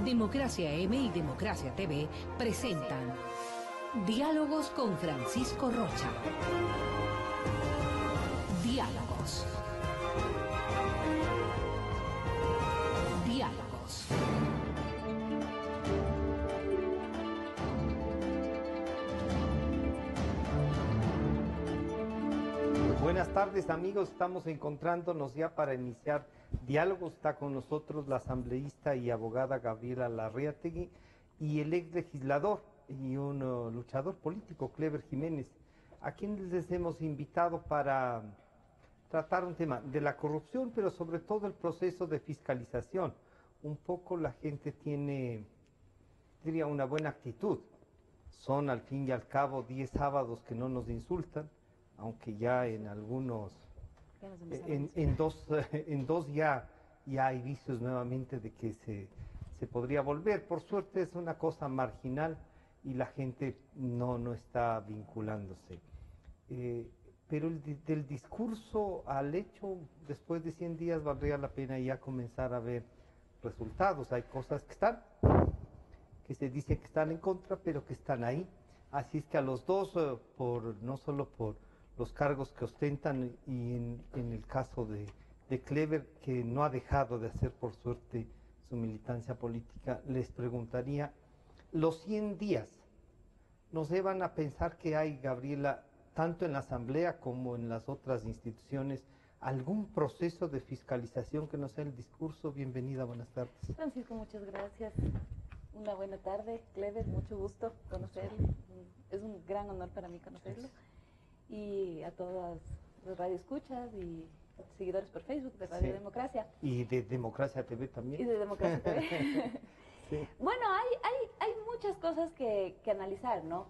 Democracia M y Democracia TV presentan Diálogos con Francisco Rocha. Diálogos. Diálogos. Buenas tardes, amigos, estamos encontrándonos ya para iniciar diálogos. Está con nosotros la asambleísta y abogada Gabriela Larriategui y el ex legislador y un luchador político, Clever Jiménez, a quienes les hemos invitado para tratar un tema de la corrupción, pero sobre todo el proceso de fiscalización. Un poco la gente tiene, diría, una buena actitud. Son al fin y al cabo 10 sábados que no nos insultan, aunque ya en algunos, en dos ya hay vicios nuevamente de que se podría volver. Por suerte es una cosa marginal y la gente no está vinculándose. Pero del discurso al hecho, después de 100 días valdría la pena ya comenzar a ver resultados. Hay cosas que se dice que están en contra, pero que están ahí. Así es que a los dos, no solo por los cargos que ostentan y en el caso de Clever, que no ha dejado de hacer por suerte su militancia política, les preguntaría, los 100 días nos llevan a pensar que hay, Gabriela, tanto en la Asamblea como en las otras instituciones, algún proceso de fiscalización que no sea el discurso. Bienvenida, buenas tardes. Francisco, muchas gracias. Una buena tarde, Clever, mucho gusto conocerlo. Es un gran honor para mí conocerlo. Y a todas las radioescuchas y seguidores por Facebook de Radio Democracia. Y de Democracia TV también. Y de Democracia TV. Sí. Bueno, hay muchas cosas que analizar, ¿no?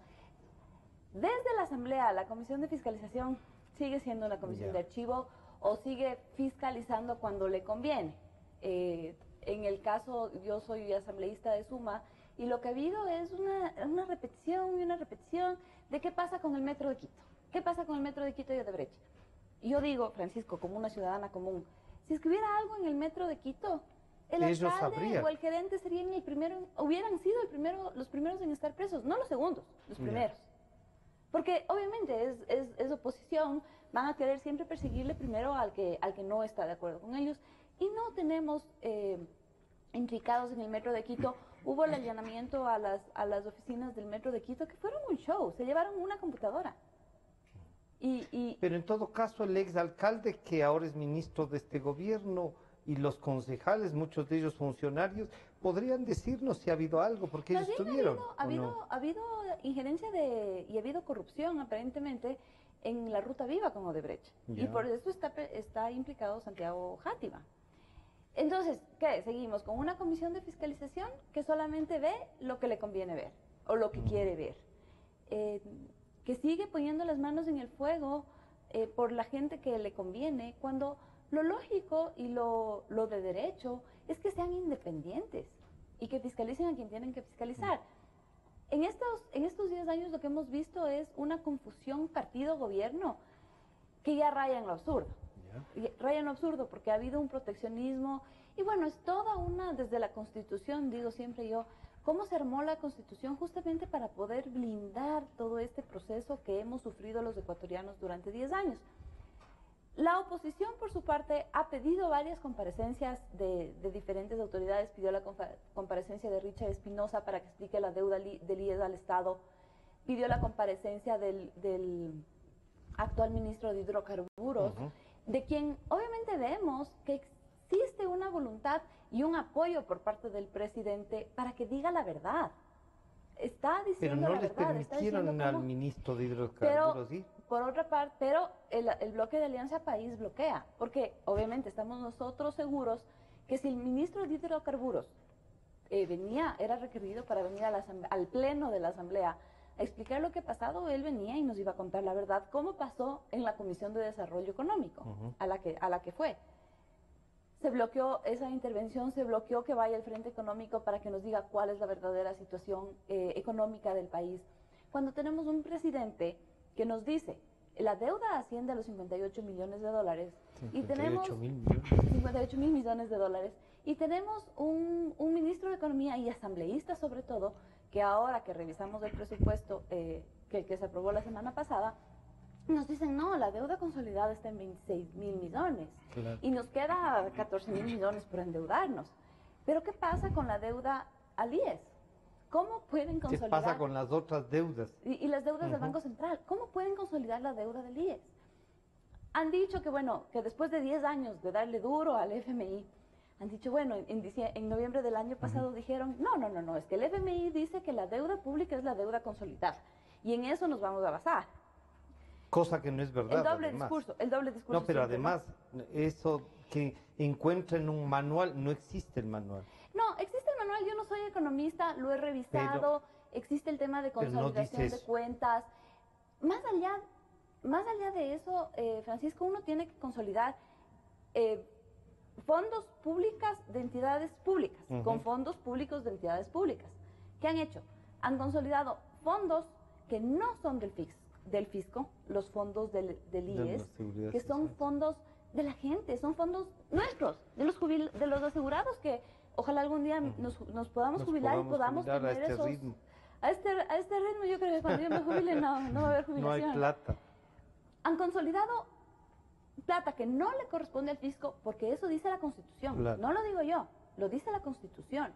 Desde la Asamblea, la Comisión de Fiscalización sigue siendo una comisión de archivo o sigue fiscalizando cuando le conviene. En el caso, yo soy asambleísta de Suma y lo que ha habido es una repetición y una repetición de qué pasa con el Metro de Quito. ¿Qué pasa con el Metro de Quito y Odebrecht? Y yo digo, Francisco, como una ciudadana común, si escribiera algo en el Metro de Quito, el alcalde o el gerente serían hubieran sido los primeros en estar presos, no los segundos, los primeros. Porque obviamente es oposición, van a querer siempre perseguirle primero al que no está de acuerdo con ellos. Y no tenemos implicados en el Metro de Quito. Hubo el allanamiento a las oficinas del Metro de Quito que fueron un show, se llevaron una computadora. Pero en todo caso el exalcalde, que ahora es ministro de este gobierno, y los concejales, muchos de ellos funcionarios, podrían decirnos si ha habido algo, porque ellos estuvieron. Ha habido injerencia y ha habido corrupción aparentemente en la Ruta Viva con Odebrecht. Y por eso está implicado Santiago Játiva. Entonces, ¿qué? Seguimos con una comisión de fiscalización que solamente ve lo que le conviene ver o lo que quiere ver. Que sigue poniendo las manos en el fuego por la gente que le conviene, cuando lo lógico y lo de derecho es que sean independientes y que fiscalicen a quien tienen que fiscalizar. En estos 10 años lo que hemos visto es una confusión partido-gobierno que ya raya en lo absurdo. Raya en lo absurdo porque ha habido un proteccionismo y bueno, es toda desde la Constitución, digo siempre yo, cómo se armó la Constitución justamente para poder blindar todo este proceso que hemos sufrido los ecuatorianos durante 10 años. La oposición, por su parte, ha pedido varias comparecencias de diferentes autoridades. Pidió la comparecencia de Richard Espinosa para que explique la deuda del IES al Estado. Pidió la comparecencia del actual ministro de Hidrocarburos, de quien obviamente vemos que existe una voluntad y un apoyo por parte del presidente para que diga la verdad. Está diciendo la verdad. Pero no le permitieron al ministro de Hidrocarburos ir. Por otra parte, pero el bloque de Alianza País bloquea, porque obviamente estamos nosotros seguros que si el ministro de Hidrocarburos era requerido para venir al pleno de la Asamblea a explicar lo que ha pasado, él venía y nos iba a contar la verdad, cómo pasó en la Comisión de Desarrollo Económico, a la que fue. Se bloqueó esa intervención, se bloqueó que vaya al Frente Económico para que nos diga cuál es la verdadera situación económica del país. Cuando tenemos un presidente que nos dice, la deuda asciende a los 58 millones de dólares y tenemos 58 mil millones de dólares Y tenemos un ministro de Economía y asambleísta sobre todo, que ahora que revisamos el presupuesto que se aprobó la semana pasada, nos dicen, no, la deuda consolidada está en 26.000 millones Claro. y nos queda 14.000 millones por endeudarnos. Pero ¿qué pasa con la deuda al IES? ¿Cómo pueden ¿Qué consolidar? pasa con las otras deudas? Y las deudas del Banco Central. ¿Cómo pueden consolidar la deuda del IES? Han dicho que, bueno, que después de 10 años de darle duro al FMI, han dicho, bueno, en noviembre del año pasado dijeron, no, es que el FMI dice que la deuda pública es la deuda consolidada y en eso nos vamos a basar. Cosa que no es verdad. El doble además. discurso. No, pero siempre, además, eso que encuentra en un manual, no existe el manual. No, existe el manual, yo no soy economista, lo he revisado, existe el tema de pero no consolidación dice de eso. cuentas. Más allá de eso, Francisco, uno tiene que consolidar fondos públicos de entidades públicas, con fondos públicos de entidades públicas. ¿Qué han hecho? Han consolidado fondos que no son del fisco, los fondos del IES, que son fondos de la gente, son fondos nuestros, de los asegurados que ojalá algún día nos podamos jubilar y podamos tener a este esos... ritmo. A este ritmo yo creo que cuando yo me jubile no va a haber No jubilación. hay plata. Han consolidado plata que no le corresponde al fisco porque eso dice la Constitución. Claro. No lo digo yo, lo dice la Constitución.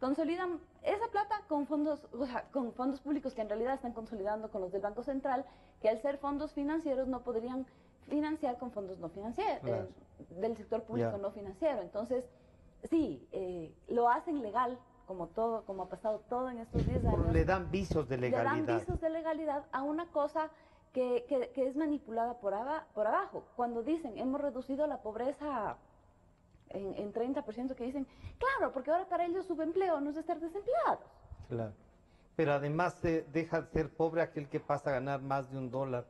Consolidan esa plata con fondos, o sea, con fondos públicos que en realidad están consolidando con los del Banco Central, que al ser fondos financieros no podrían financiar con fondos no financieros, Claro. del sector público Ya. no financiero. Entonces, sí, lo hacen legal, como ha pasado todo en estos 10 años. Le dan visos de Le legalidad. dan visos de legalidad a una cosa que es manipulada por abajo. Cuando dicen, hemos reducido la pobreza en 30%, que dicen, claro, porque ahora para ellos subempleo no es estar desempleados. Claro. Pero además deja de ser pobre aquel que pasa a ganar más de $1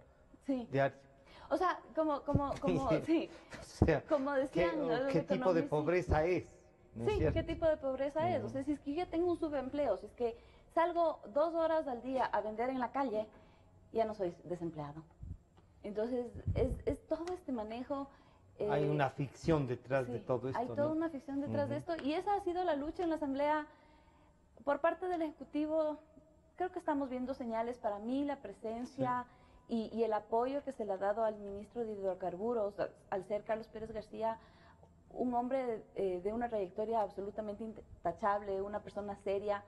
Sí. diario. O sea, sí, O sea, como decían los ¿qué tipo de economistas. pobreza es? ¿No es Sí, cierto? ¿qué tipo de pobreza es? O sea, si es que yo tengo un subempleo, si es que salgo 2 horas al día a vender en la calle, ya no soy desempleado. Entonces, es todo este manejo. Hay una ficción detrás de Sí, todo esto. hay toda ¿no? una ficción detrás de esto, y esa ha sido la lucha en la Asamblea por parte del Ejecutivo. Creo que estamos viendo señales. Para mí la presencia y el apoyo que se le ha dado al ministro de Hidrocarburos, al ser Carlos Pérez García, un hombre de una trayectoria absolutamente intachable, una persona seria.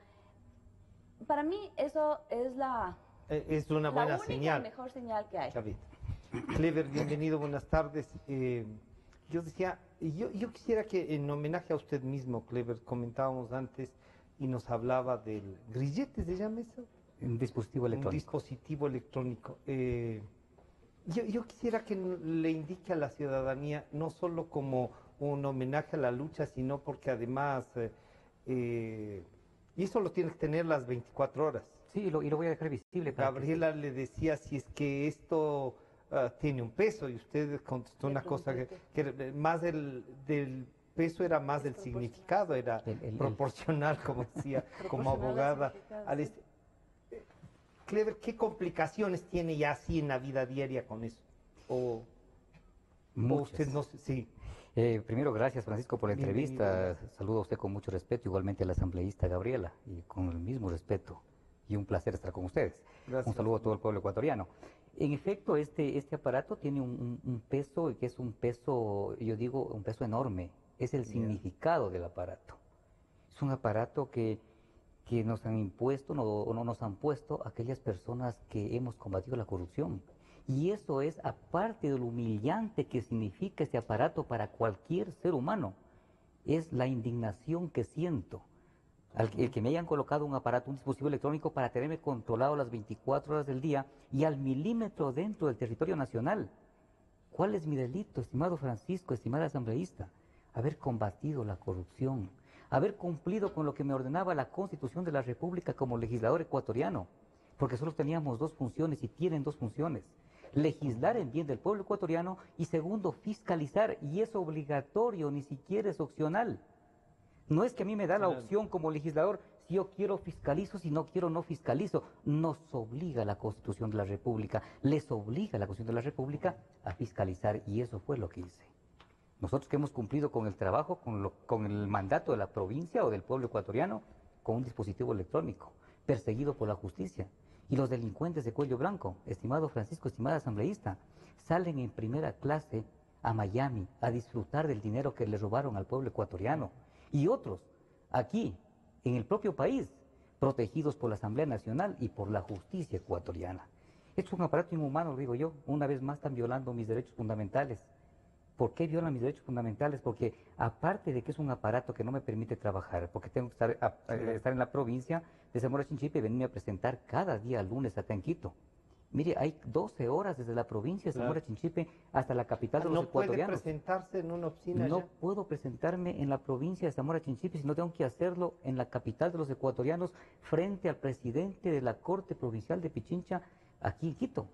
Para mí eso es Es una buena la única señal. mejor señal que hay. Chavita. Clever, bienvenido, buenas tardes. Yo decía, yo quisiera que en homenaje a usted mismo, Clever, comentábamos antes y nos hablaba del grillete, ¿se llama eso? Un dispositivo electrónico. Un dispositivo electrónico. Yo quisiera que le indique a la ciudadanía, no solo como un homenaje a la lucha, sino porque además, y eso lo tienes que tener las 24 horas. Sí, y lo voy a dejar visible. para que Gabriela le decía si es que esto tiene un peso, y usted contestó una cosa que más del peso era más del significado, era El- proporcional, como decía, como abogada. Clever, ¿qué complicaciones tiene ya así en la vida diaria con eso? O Muchas. usted no sé, sí. Primero, gracias Francisco por la Bienvenido, entrevista. gracias. Saludo a usted con mucho respeto, igualmente a la asambleísta Gabriela, y con el mismo respeto. Y un placer estar con ustedes. Gracias. Un saludo a todo el pueblo ecuatoriano. En efecto, este aparato tiene un peso, que es un peso, yo digo, un peso enorme. Es el significado del aparato. Es un aparato que nos han impuesto o no nos han puesto aquellas personas que hemos combatido la corrupción. Y eso es, aparte de lo humillante que significa este aparato para cualquier ser humano, es la indignación que siento. El que me hayan colocado un aparato, un dispositivo electrónico para tenerme controlado las 24 horas del día y al milímetro dentro del territorio nacional. ¿Cuál es mi delito, estimado Francisco, estimada asambleísta? Haber combatido la corrupción, haber cumplido con lo que me ordenaba la Constitución de la República como legislador ecuatoriano, porque solo teníamos 2 funciones y tienen 2 funciones. Legislar en bien del pueblo ecuatoriano y segundo, fiscalizar, y es obligatorio, ni siquiera es opcional. No es que a mí me da la opción como legislador, si yo quiero fiscalizo, si no quiero no fiscalizo. Nos obliga la Constitución de la República, les obliga la Constitución de la República a fiscalizar, y eso fue lo que hice. Nosotros que hemos cumplido con el trabajo, con el mandato de la provincia o del pueblo ecuatoriano, con un dispositivo electrónico, perseguido por la justicia. Y los delincuentes de cuello blanco, estimado Francisco, estimada asambleísta, salen en primera clase a Miami a disfrutar del dinero que le robaron al pueblo ecuatoriano. Y otros, aquí, en el propio país, protegidos por la Asamblea Nacional y por la justicia ecuatoriana. Esto es un aparato inhumano, digo yo. Una vez más están violando mis derechos fundamentales. ¿Por qué violan mis derechos fundamentales? Porque aparte de que es un aparato que no me permite trabajar, porque tengo que estar en la provincia de Zamora Chinchipe y venirme a presentar cada día lunes acá en Quito. Mire, hay 12 horas desde la provincia de Zamora Chinchipe hasta la capital de los ecuatorianos. ¿No puede presentarse en una oficina No allá? puedo presentarme en la provincia de Zamora Chinchipe, sino tengo que hacerlo en la capital de los ecuatorianos frente al presidente de la Corte Provincial de Pichincha aquí en Quito.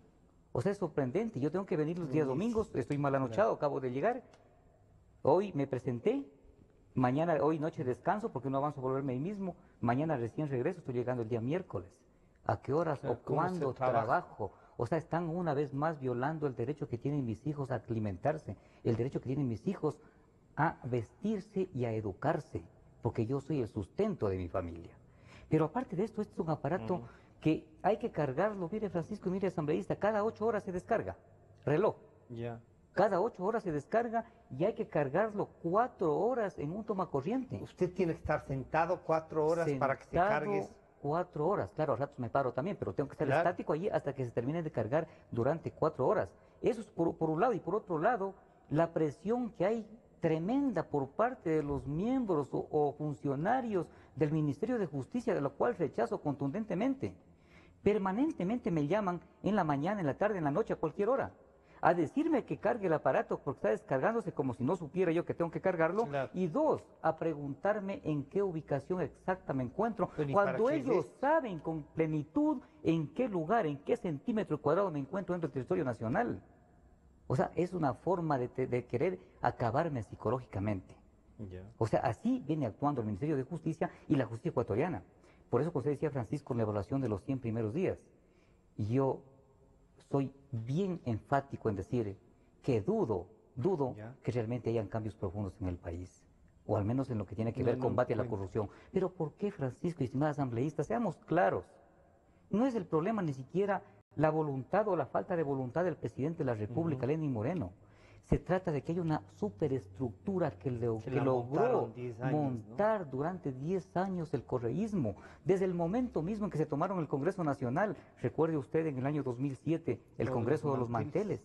O sea, es sorprendente. Yo tengo que venir los días domingos, estoy mal anochado, acabo de llegar. Hoy me presenté, mañana, hoy noche descanso porque no avanzo a volverme ahí mismo. Mañana recién regreso, estoy llegando el día miércoles. ¿A qué horas o cuándo trabajo? O sea, están una vez más violando el derecho que tienen mis hijos a alimentarse, el derecho que tienen mis hijos a vestirse y a educarse, porque yo soy el sustento de mi familia. Pero aparte de esto, este es un aparato que hay que cargarlo, mire Francisco y mire asambleísta, cada 8 horas se descarga, reloj. Cada 8 horas se descarga y hay que cargarlo 4 horas en un tomacorriente. Usted tiene que estar sentado 4 horas para que se cargue. 4 horas, claro, a ratos me paro también, pero tengo que estar estático allí hasta que se termine de cargar durante 4 horas. Eso es por un lado, y por otro lado, la presión que hay tremenda por parte de los miembros o funcionarios del Ministerio de Justicia, de lo cual rechazo contundentemente. Permanentemente me llaman en la mañana, en la tarde, en la noche, a cualquier hora, a decirme que cargue el aparato porque está descargándose como si no supiera yo que tengo que cargarlo. Y 2, a preguntarme en qué ubicación exacta me encuentro, cuando ellos saben con plenitud en qué lugar, en qué centímetro cuadrado me encuentro dentro del territorio nacional. O sea, es una forma de querer acabarme psicológicamente. O sea, así viene actuando el Ministerio de Justicia y la justicia ecuatoriana. Por eso, como usted decía, Francisco, en la evaluación de los 100 primeros días, yo soy bien enfático en decir que dudo que realmente hayan cambios profundos en el país, o al menos en lo que tiene que ver combate a la corrupción. Pero ¿por qué, Francisco y estimadas asambleístas? Seamos claros, no es el problema ni siquiera la voluntad o la falta de voluntad del presidente de la República, Lenín Moreno. Se trata de que hay una superestructura que logró montar durante 10 años el correísmo. Desde el momento mismo en que se tomaron el Congreso Nacional, recuerde usted en el año 2007, el Congreso de los Manteles.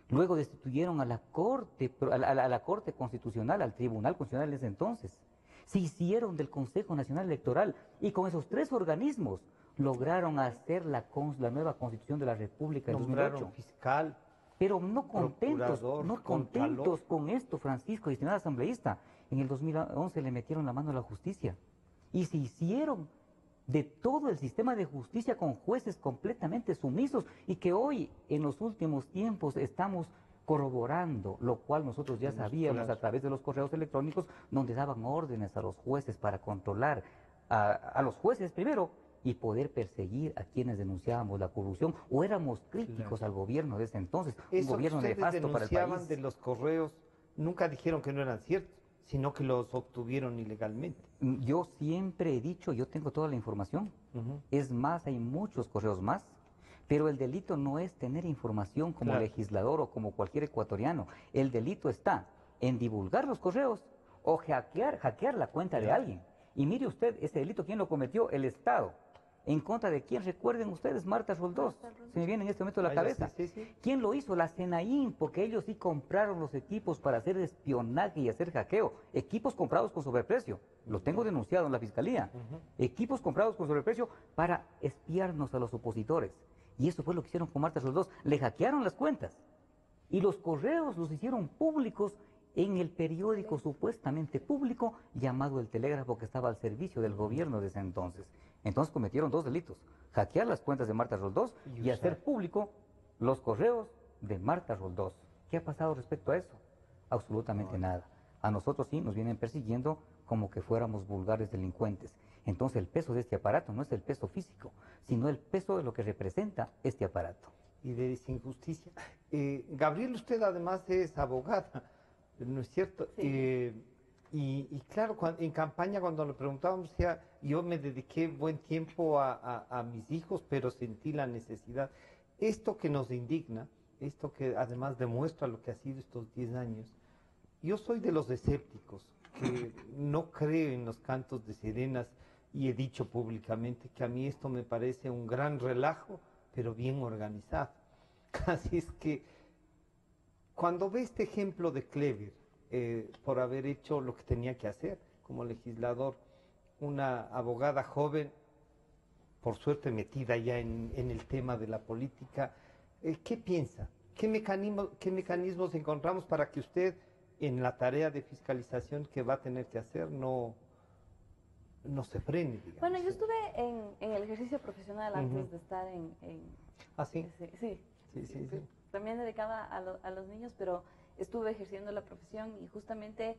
Luego destituyeron a la Corte, a la Corte Constitucional, al Tribunal Constitucional en ese entonces. Se hicieron del Consejo Nacional Electoral y con esos 3 organismos lograron hacer la nueva Constitución de la República en 2008. Fiscal. Pero no contentos con esto, Francisco y estimada asambleísta, en el 2011 le metieron la mano a la justicia y se hicieron de todo el sistema de justicia con jueces completamente sumisos y que hoy, en los últimos tiempos, estamos corroborando, lo cual nosotros ya sabíamos a través de los correos electrónicos, donde daban órdenes a los jueces para controlar a los jueces primero, y poder perseguir a quienes denunciábamos la corrupción o éramos críticos al gobierno de ese entonces, un gobierno nefasto para el país. De los correos, nunca dijeron que no eran ciertos, sino que los obtuvieron ilegalmente. Yo siempre he dicho, yo tengo toda la información, es más, hay muchos correos más, pero el delito no es tener información como legislador o como cualquier ecuatoriano, el delito está en divulgar los correos o hackear la cuenta de alguien. Y mire usted, ese delito, ¿quién lo cometió? El Estado. ¿En contra de quién? Recuerden ustedes, Marta Roldós, se me viene en este momento a la cabeza. ¿Quién lo hizo? La Senaín, porque ellos sí compraron los equipos para hacer espionaje y hacer hackeo. Equipos comprados con sobreprecio, lo tengo denunciado en la Fiscalía. Equipos comprados con sobreprecio para espiarnos a los opositores. Y eso fue lo que hicieron con Marta Roldós. Le hackearon las cuentas. Y los correos los hicieron públicos en el periódico supuestamente público llamado El Telégrafo, que estaba al servicio del gobierno de ese entonces. Entonces cometieron 2 delitos, hackear las cuentas de Marta Roldós y hacer público los correos de Marta Roldós. ¿Qué ha pasado respecto a eso? Absolutamente nada. A nosotros sí nos vienen persiguiendo como que fuéramos vulgares delincuentes. Entonces el peso de este aparato no es el peso físico, sino el peso de lo que representa este aparato. Y de esa injusticia. Gabriel, usted además es abogada. ¿no es cierto? Sí. Y claro, en campaña cuando le preguntábamos, decía, yo me dediqué buen tiempo a mis hijos, pero sentí la necesidad. Esto que nos indigna, esto que además demuestra lo que ha sido estos 10 años, yo soy de los escépticos, que no creo en los cantos de sirenas y he dicho públicamente que a mí esto me parece un gran relajo, pero bien organizado. Así es que cuando ve este ejemplo de Clever, por haber hecho lo que tenía que hacer como legislador, una abogada joven, por suerte metida ya en el tema de la política, ¿qué piensa? ¿Qué mecanismos encontramos para que usted en la tarea de fiscalización que va a tener que hacer no se frene, digamos? Bueno, yo estuve en el ejercicio profesional antes de estar en... ¿Ah, sí? Sí. También dedicada a los niños, pero estuve ejerciendo la profesión y justamente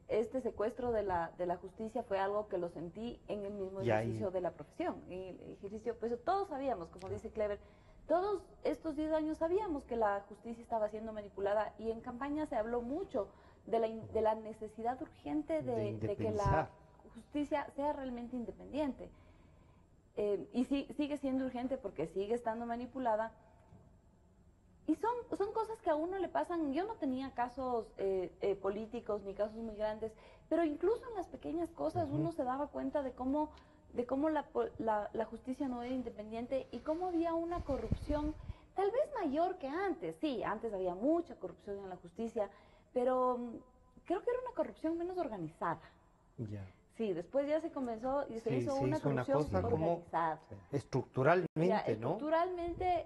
este secuestro de la justicia fue algo que lo sentí en el mismo ejercicio de la profesión. En el ejercicio, pues todos sabíamos, como dice Clever, todos estos 10 años sabíamos que la justicia estaba siendo manipulada y en campaña se habló mucho de la necesidad urgente de que la justicia sea realmente independiente. Y sigue siendo urgente porque sigue estando manipulada. Y son cosas que a uno le pasan. Yo no tenía casos políticos ni casos muy grandes, pero incluso en las pequeñas cosas uno se daba cuenta de cómo la justicia no era independiente y cómo había una corrupción tal vez mayor que antes. Sí, antes había mucha corrupción en la justicia, pero creo que era una corrupción menos organizada. Ya. Sí, después ya se comenzó y se hizo una corrupción cosa organizada. Como estructuralmente, ¿no?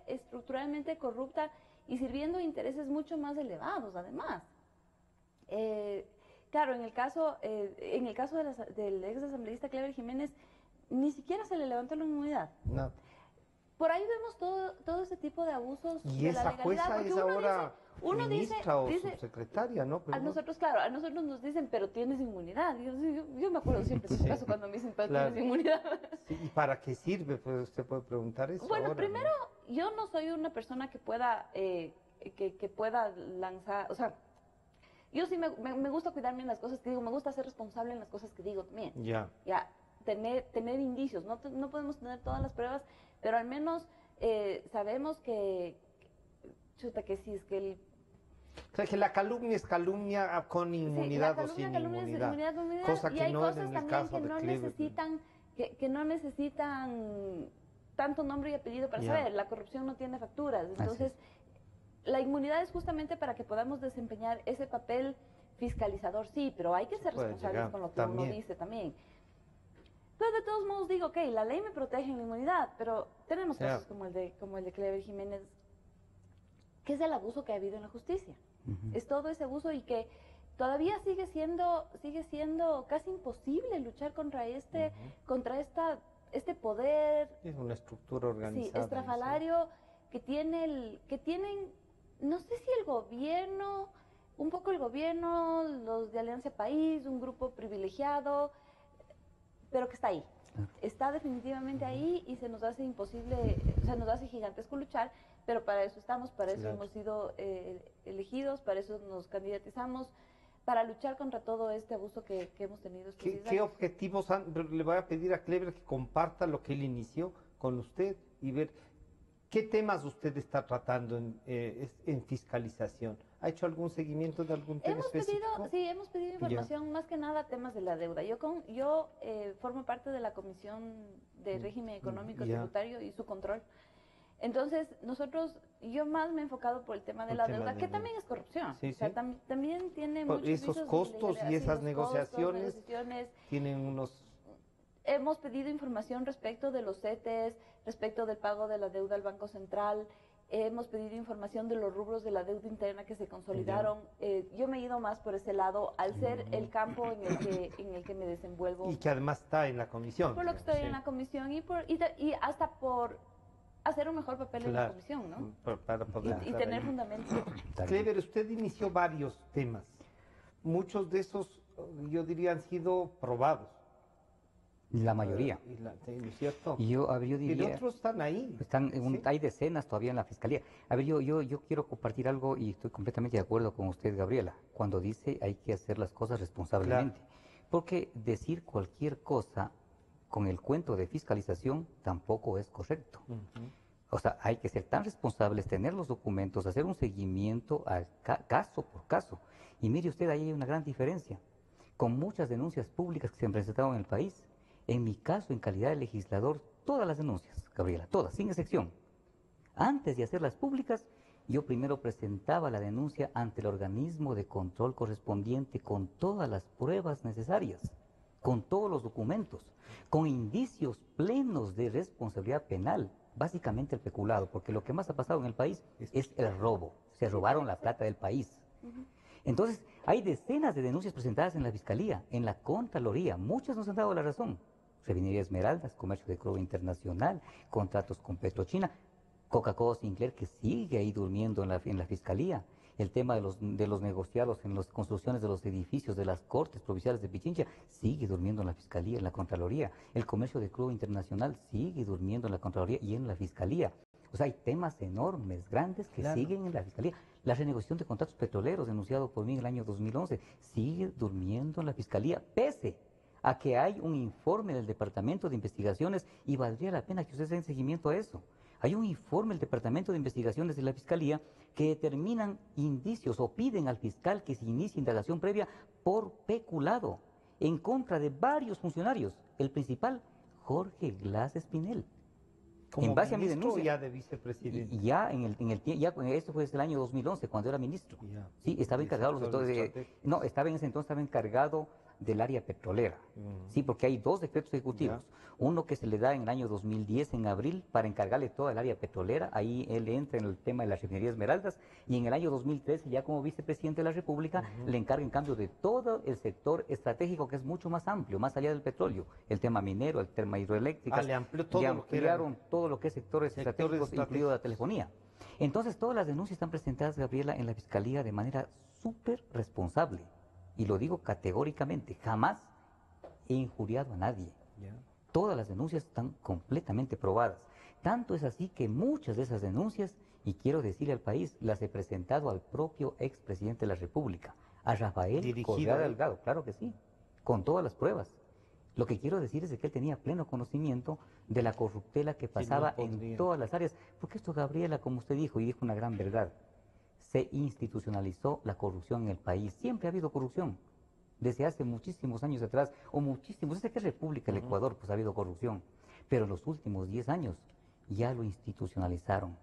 Estructuralmente corrupta y sirviendo intereses mucho más elevados, además. Claro, en el caso del ex asambleísta Clever Jiménez, ni siquiera se le levantó la inmunidad. No. Por ahí vemos todo ese tipo de abusos Y de esa la legalidad. jueza es ahora ministra o dice, subsecretaria, ¿no? Pero a nosotros nos dicen, pero tienes inmunidad. Yo me acuerdo siempre de ese caso cuando me dicen, pero tienes inmunidad. Sí, ¿y para qué sirve? Pues usted puede preguntar eso. Bueno, ahora, primero, ¿no? yo no soy una persona que pueda lanzar, o sea, yo sí me gusta cuidarme en las cosas que digo, me gusta ser responsable en las cosas que digo también. Ya. Tener indicios, no podemos tener todas las pruebas, pero al menos sabemos que sí, es que O sea, que la calumnia es calumnia con inmunidad o sin inmunidad. Cosa que no es en el caso de Clever. Que no necesitan tanto nombre y apellido para saber. La corrupción no tiene facturas. Entonces, la inmunidad es justamente para que podamos desempeñar ese papel fiscalizador, sí, pero hay que ser responsables con lo que uno dice también. Pero de todos modos digo, ok, la ley me protege en la inmunidad, pero tenemos casos como el de Clever Jiménez, que es el abuso que ha habido en la justicia. Es todo ese abuso y que todavía sigue siendo casi imposible luchar contra este poder. Es una estructura organizada. Sí, estrafalario que tienen, no sé si el gobierno, un poco el gobierno, los de Alianza País, un grupo privilegiado, pero que está ahí. Está definitivamente ahí y se nos hace imposible, se nos hace gigantesco luchar, pero para eso estamos, para eso hemos sido elegidos, para eso nos candidatizamos, para luchar contra todo este abuso que hemos tenido estos 10 años. ¿Qué objetivos le voy a pedir a Clever que comparta lo que él inició con usted y ver qué temas usted está tratando en fiscalización? ¿Ha hecho algún seguimiento de algún tema específico? Hemos pedido información, más que nada temas de la deuda. Yo formo parte de la Comisión de Régimen Económico Tributario y su control. Entonces, yo más me he enfocado por el tema de la deuda, que también es corrupción. Sí, o sea, también tiene muchos esos costos y esas negociaciones tienen unos... Hemos pedido información respecto de los CETES, respecto del pago de la deuda al Banco Central. Hemos pedido información de los rubros de la deuda interna que se consolidaron. Yo me he ido más por ese lado, al ser el campo en el que me desenvuelvo. Y que además está en la comisión. Por lo que estoy en la comisión y hasta por hacer un mejor papel en la comisión, ¿no? Para poder y tener fundamentos. Clever, usted inició varios temas. Muchos de esos, yo diría, han sido probados. La mayoría. ¿No es cierto? Y yo Y diría, otros están ahí. están, ¿sí? hay decenas todavía en la fiscalía. A ver, yo quiero compartir algo y estoy completamente de acuerdo con usted, Gabriela, cuando dice hay que hacer las cosas responsablemente. Porque decir cualquier cosa con el cuento de fiscalización tampoco es correcto. Ujú. O sea, hay que ser tan responsables, tener los documentos, hacer un seguimiento caso por caso. Y mire usted, ahí hay una gran diferencia. Con muchas denuncias públicas que se han presentado en el país, en mi caso, en calidad de legislador, todas las denuncias, Gabriela, todas, sin excepción. Antes de hacerlas públicas, yo primero presentaba la denuncia ante el organismo de control correspondiente con todas las pruebas necesarias, con todos los documentos, con indicios plenos de responsabilidad penal, básicamente el peculado, porque lo que más ha pasado en el país es el robo, se robaron la plata del país. Entonces, hay decenas de denuncias presentadas en la Fiscalía, en la Contraloría, muchas nos han dado la razón. Refinería Esmeraldas, comercio de crudo internacional, contratos con Petrochina, Coca-Cola Sinclair que sigue ahí durmiendo en la Fiscalía, el tema de los negociados en las construcciones de los edificios de las Cortes Provinciales de Pichincha sigue durmiendo en la Fiscalía, en la Contraloría, el comercio de crudo internacional sigue durmiendo en la Contraloría y en la Fiscalía. O sea, hay temas enormes, grandes que siguen en la Fiscalía. La renegociación de contratos petroleros denunciado por mí en el año 2011 sigue durmiendo en la Fiscalía, pese a que hay un informe del Departamento de Investigaciones y valdría la pena que ustedes den seguimiento a eso. Hay un informe del Departamento de Investigaciones de la Fiscalía que determinan indicios o piden al fiscal que se inicie indagación previa por peculado en contra de varios funcionarios. El principal, Jorge Glass Espinel. Como en base a mi ministro denuncia, ya de vicepresidente. ya esto fue desde el año 2011, cuando era ministro. Ya. Sí, estaba encargado no, estaba en ese entonces estaba encargado del área petrolera. Sí, porque hay dos decretos ejecutivos. Uno que se le da en el año 2010, en abril, para encargarle toda el área petrolera. Ahí él entra en el tema de la refinería Esmeraldas. Y en el año 2013, ya como vicepresidente de la República, le encarga en cambio de todo el sector estratégico, que es mucho más amplio, más allá del petróleo. El tema minero, el tema hidroeléctrico. Le amplió todo le lo que era ampliaron todo lo que es sectores estratégicos, incluido la telefonía. Entonces, todas las denuncias están presentadas, Gabriela, en la Fiscalía de manera súper responsable. Y lo digo categóricamente, jamás he injuriado a nadie. Todas las denuncias están completamente probadas. Tanto es así que muchas de esas denuncias, y quiero decirle al país, las he presentado al propio expresidente de la República, a Rafael Correa Delgado, claro que sí, con todas las pruebas. Lo que quiero decir es que él tenía pleno conocimiento de la corruptela que pasaba en todas las áreas. Porque esto, Gabriela, como usted dijo, y dijo una gran verdad, se institucionalizó la corrupción en el país. Siempre ha habido corrupción. Desde hace muchísimos años atrás, o muchísimos, desde que es República el Ecuador, pues ha habido corrupción. Pero en los últimos 10 años ya lo institucionalizaron.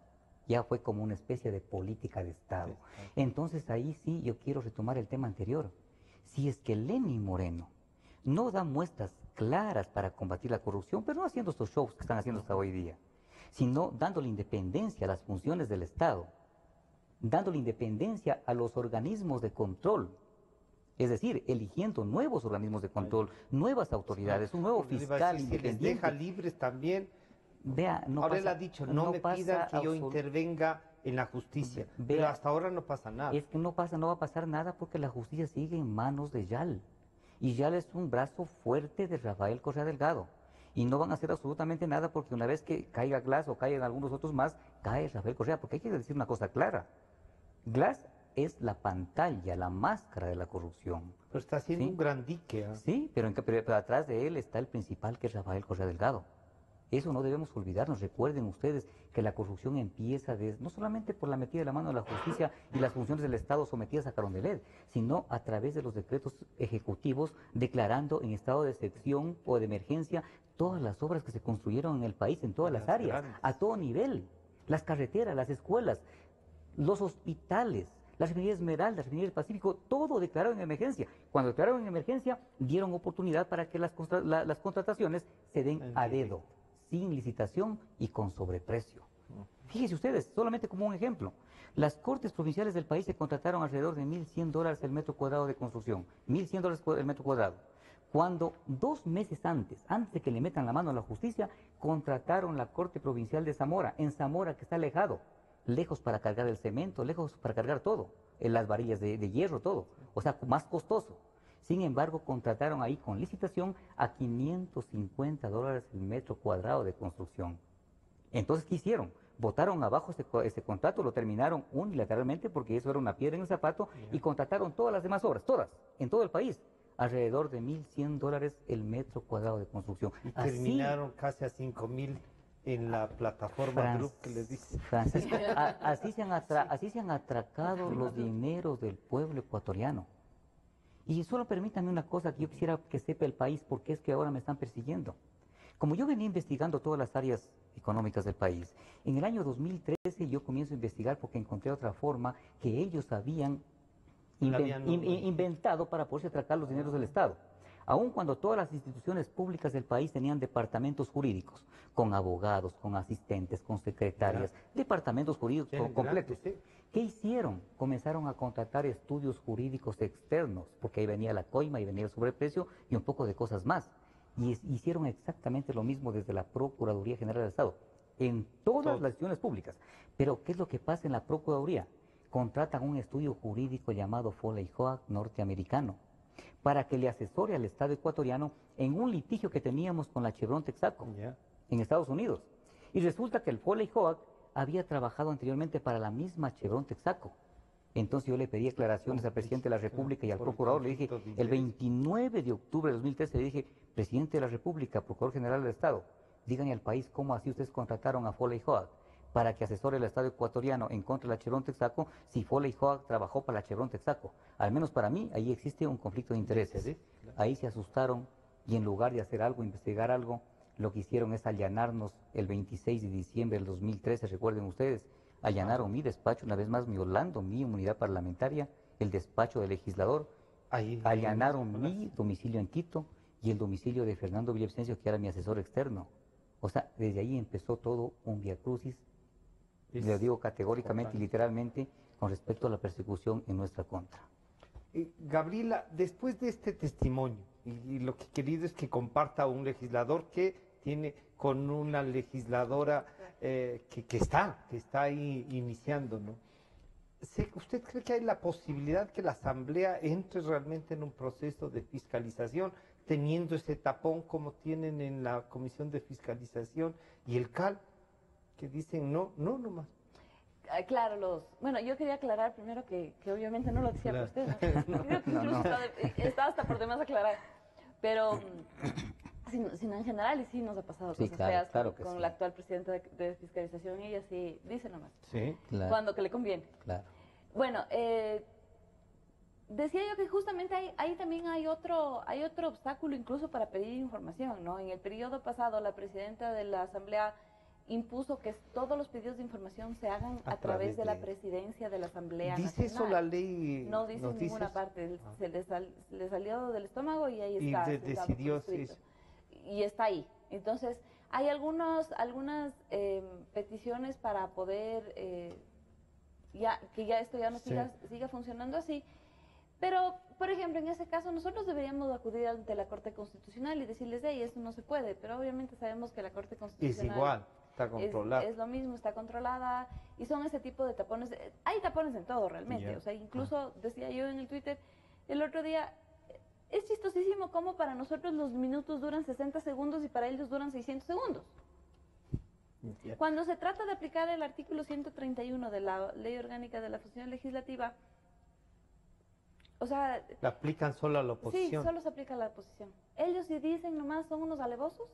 Ya fue como una especie de política de Estado. Entonces ahí sí yo quiero retomar el tema anterior. Si es que Lenín Moreno no da muestras claras para combatir la corrupción, pero no haciendo estos shows que están haciendo hasta hoy día, sino dándole independencia a las funciones del Estado, dándole independencia a los organismos de control, es decir, eligiendo nuevos organismos de control, nuevas autoridades, un nuevo fiscal independiente. Les deja libres también. Vea, ahora él ha dicho, no me pidan que yo intervenga en la justicia, pero hasta ahora no pasa nada. Es que no va a pasar nada porque la justicia sigue en manos de YAL. Y YAL es un brazo fuerte de Rafael Correa Delgado. Y no van a hacer absolutamente nada porque una vez que caiga Glass o caigan algunos otros más, cae Rafael Correa. Porque hay que decir una cosa clara. Glass es la pantalla, la máscara de la corrupción. Pero está haciendo un gran dique. Sí, pero atrás de él está el principal, que es Rafael Correa Delgado. Eso no debemos olvidarnos. Recuerden ustedes que la corrupción empieza no solamente por la metida de la mano de la justicia y las funciones del Estado sometidas a Carondelet, sino a través de los decretos ejecutivos declarando en estado de excepción o de emergencia todas las obras que se construyeron en el país, en todas las áreas, a todo nivel. Las carreteras, las escuelas, los hospitales, la refinería Esmeralda, la refinería del Pacífico, todo declarado en emergencia. Cuando declararon en emergencia, dieron oportunidad para que las contrataciones se den a dedo, sin licitación y con sobreprecio. Fíjense ustedes, solamente como un ejemplo, las Cortes Provinciales del país se contrataron alrededor de $1.100 el metro cuadrado de construcción, $1.100 el metro cuadrado. Cuando 2 meses antes de que le metan la mano a la justicia, contrataron la Corte Provincial de Zamora, en Zamora que está alejado, lejos para cargar el cemento, lejos para cargar todo, las varillas de hierro, todo, o sea, más costoso. Sin embargo, contrataron ahí con licitación a $550 el metro cuadrado de construcción. Entonces, ¿qué hicieron? Votaron abajo ese contrato, lo terminaron unilateralmente porque eso era una piedra en el zapato y contrataron todas las demás obras, todas, en todo el país. Alrededor de $1,100 el metro cuadrado de construcción. Y terminaron casi a 5,000 en la plataforma Group que les dice. Francisco, así se han atracado los dineros del pueblo ecuatoriano. Y solo permítanme una cosa que yo quisiera que sepa el país, porque es que ahora me están persiguiendo. Como yo venía investigando todas las áreas económicas del país, en el año 2013 yo comienzo a investigar porque encontré otra forma que ellos habían inventado para poderse atracar los dineros del Estado. Aun cuando todas las instituciones públicas del país tenían departamentos jurídicos, con abogados, con asistentes, con secretarias, departamentos jurídicos completos. ¿Qué hicieron? Comenzaron a contratar estudios jurídicos externos, porque ahí venía la coima, ahí venía el sobreprecio y un poco de cosas más. Y hicieron exactamente lo mismo desde la Procuraduría General del Estado, en todas las instituciones públicas. Pero, ¿qué es lo que pasa en la Procuraduría? Contratan un estudio jurídico llamado Foley Hoag norteamericano para que le asesore al Estado ecuatoriano en un litigio que teníamos con la Chevron Texaco en Estados Unidos. Y resulta que el Foley Hoag había trabajado anteriormente para la misma Chevron Texaco. Entonces yo le pedí aclaraciones al presidente de la República y al procurador. Le dije, el 29 de octubre de 2013, le dije, presidente de la República, procurador general del Estado, díganle al país cómo así ustedes contrataron a Foley Hoag para que asesore al Estado ecuatoriano en contra de la Chevron Texaco, si Foley Hoag trabajó para la Chevron Texaco. Al menos para mí, ahí existe un conflicto de intereses. Ahí se asustaron y en lugar de hacer algo, investigar algo, lo que hicieron es allanarnos el 26 de diciembre del 2013, recuerden ustedes, allanaron mi despacho, una vez más violando mi inmunidad parlamentaria, el despacho del legislador, allanaron mi domicilio en Quito y el domicilio de Fernando Villavicencio, que era mi asesor externo. O sea, desde ahí empezó todo un viacrucis, lo digo categóricamente y literalmente, con respecto a la persecución en nuestra contra. Gabriela, después de este testimonio, y lo que he querido es que comparta un legislador que tiene con una legisladora que está ahí iniciando, ¿no? ¿Usted cree que hay la posibilidad que la Asamblea entre realmente en un proceso de fiscalización, teniendo ese tapón como tienen en la Comisión de Fiscalización y el CAL, que dicen no más? Claro, bueno, yo quería aclarar primero que obviamente no lo decía por usted, ¿no? Creo que incluso está hasta por demás aclarar, pero sino en general, y sí nos ha pasado cosas feas con la actual presidenta de fiscalización, y ella sí dice nomás, cuando que le conviene. Bueno, decía yo que justamente ahí también hay otro obstáculo incluso para pedir información, ¿no? En el periodo pasado la presidenta de la Asamblea impuso que todos los pedidos de información se hagan a través de la presidencia de la Asamblea ¿Dice Nacional. eso la ley? No dice en ninguna parte, se le salió del estómago y ahí está. Y decidió, sí. Y está ahí. Entonces, hay algunas peticiones para poder, que ya esto ya no siga funcionando así. Pero, por ejemplo, en ese caso nosotros deberíamos acudir ante la Corte Constitucional y decirles, eso no se puede, pero obviamente sabemos que la Corte Constitucional es igual, está controlada. Es lo mismo, está controlada, y son ese tipo de tapones. Hay tapones en todo realmente, o sea, incluso decía yo en el Twitter el otro día, es chistosísimo cómo para nosotros los minutos duran 60 segundos y para ellos duran 600 segundos. Cuando se trata de aplicar el artículo 131 de la Ley Orgánica de la Función Legislativa, o sea... ¿La aplican solo a la oposición? Sí, solo se aplica a la oposición. Ellos si dicen nomás son unos alevosos.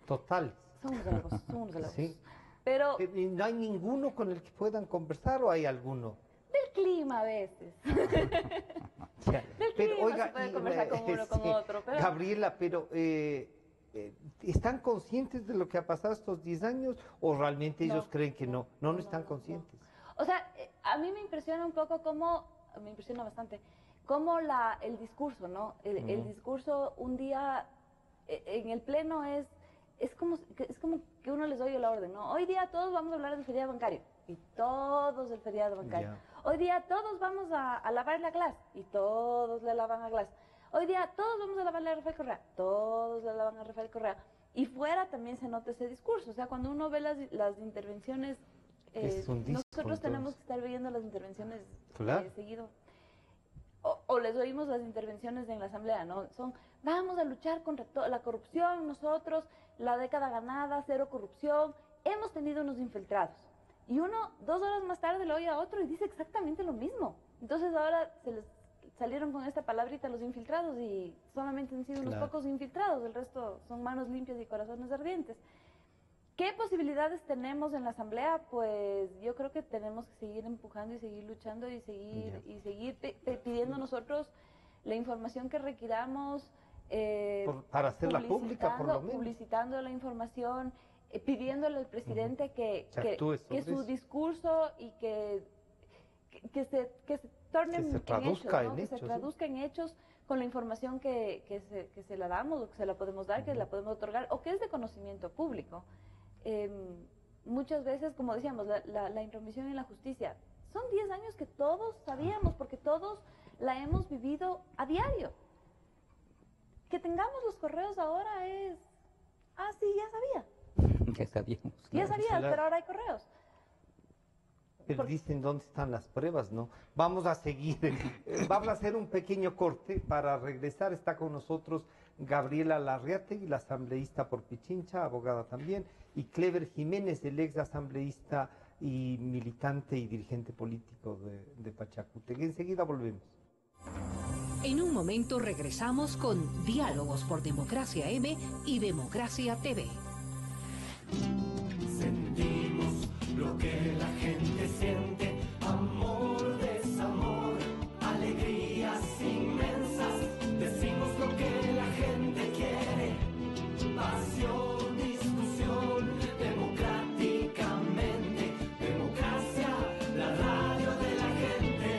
Totales. Son unos alevosos. Sí. Pero... ¿No hay ninguno con el que puedan conversar o hay alguno? Del clima a veces. Del clima se puede conversar con uno, con otro. Pero... Gabriela, pero... ¿están conscientes de lo que ha pasado estos 10 años o realmente ellos creen que no están conscientes? O sea, a mí me impresiona un poco me impresiona bastante, cómo el discurso, ¿no? El discurso un día en el pleno es como que uno les oye la orden, ¿no? Hoy día todos vamos a hablar del feriado bancario y todos del feriado bancario. Hoy día todos vamos a lavar la Glass y todos le lavan a Glass. Hoy día todos vamos a lavarle a Rafael Correa, todos le lavan a Rafael Correa. Y fuera también se nota ese discurso, o sea, cuando uno ve las intervenciones, nosotros tenemos que estar viendo las intervenciones seguido. o les oímos las intervenciones en la asamblea, ¿no? Son, vamos a luchar contra la corrupción, nosotros, la década ganada, cero corrupción, hemos tenido unos infiltrados. Y uno, 2 horas más tarde, lo oye a otro y dice exactamente lo mismo. Entonces ahora se les salieron con esta palabrita los infiltrados y solamente han sido unos pocos infiltrados, el resto son manos limpias y corazones ardientes. ¿Qué posibilidades tenemos en la asamblea? Pues yo creo que tenemos que seguir empujando y seguir luchando y seguir pidiendo nosotros la información que requiramos, para hacerla pública, por lo menos. Publicitando la información, pidiéndole al presidente que su discurso y que se torne en hechos, ¿no? Que se traduzca en hechos con la información que se la damos o que se la podemos dar, que la podemos otorgar o que es de conocimiento público. Muchas veces, como decíamos, la intromisión en la justicia, son 10 años que todos sabíamos, porque todos la hemos vivido a diario. Que tengamos los correos ahora es, sí, ya sabía. Ya sabíamos. Ya sabías, pero ahora hay correos. Pero dicen dónde están las pruebas, ¿no? Vamos a seguir. Vamos a hacer un pequeño corte para regresar. Está con nosotros Gabriela Larriategui, la asambleísta por Pichincha, abogada también, y Clever Jiménez, el ex asambleísta y militante y dirigente político de Pachacútec. Enseguida volvemos. En un momento regresamos con Diálogos por Democracia M y Democracia TV. Sentimos lo que la gente siente, amor, desamor, alegrías inmensas. Decimos lo que la gente quiere, pasión, discusión, democráticamente. Democracia, la radio de la gente.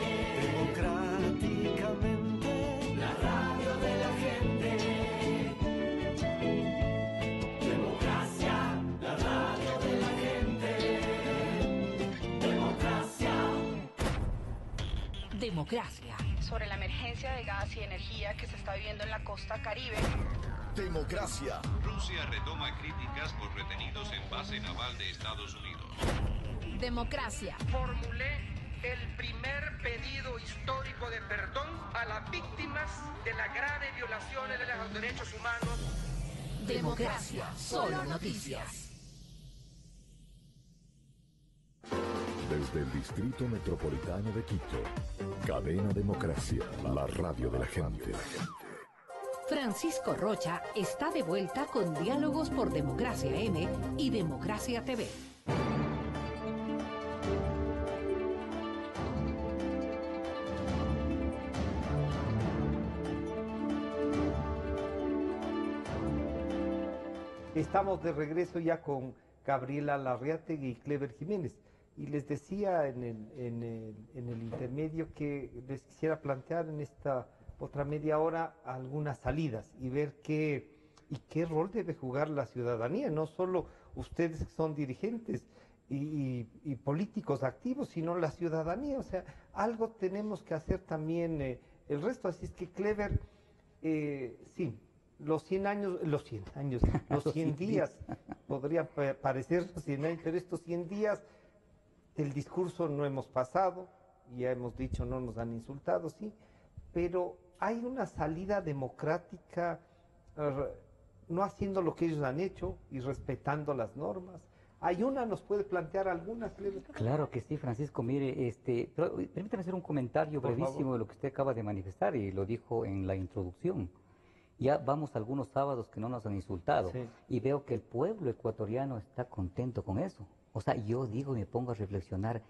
Democráticamente, la radio de la gente. Democracia, la radio de la gente. Democracia. Democracia. Sobre la emergencia de gas y energía que se está viviendo en la costa Caribe. Democracia. Rusia retoma críticas por retenidos en base naval de Estados Unidos. Democracia. Formulé el primer pedido histórico de perdón a las víctimas de las graves violaciones de los derechos humanos. Democracia. Solo noticias. Desde el Distrito Metropolitano de Quito, Cadena Democracia, la radio de la gente. Francisco Rocha está de vuelta con Diálogos por Democracia M y Democracia TV. Estamos de regreso ya con Gabriela Larriategui y Clever Jiménez. Y les decía en el intermedio que les quisiera plantear en esta otra media hora algunas salidas y ver qué rol debe jugar la ciudadanía, no solo ustedes que son dirigentes y políticos activos, sino la ciudadanía. O sea, algo tenemos que hacer también el resto. Así es que Clever, sí, los 100 días, podría parecer 100 años, pero estos 100 días del discurso no hemos pasado, ya hemos dicho no nos han insultado, sí, pero hay una salida democrática, no haciendo lo que ellos han hecho y respetando las normas. ¿Hay una? ¿Nos puede plantear alguna? Claro que sí, Francisco. Mire, pero permítame hacer un comentario brevísimo de lo que usted acaba de manifestar y lo dijo en la introducción. Ya vamos algunos sábados que no nos han insultado y veo que el pueblo ecuatoriano está contento con eso. O sea, yo digo y me pongo a reflexionar,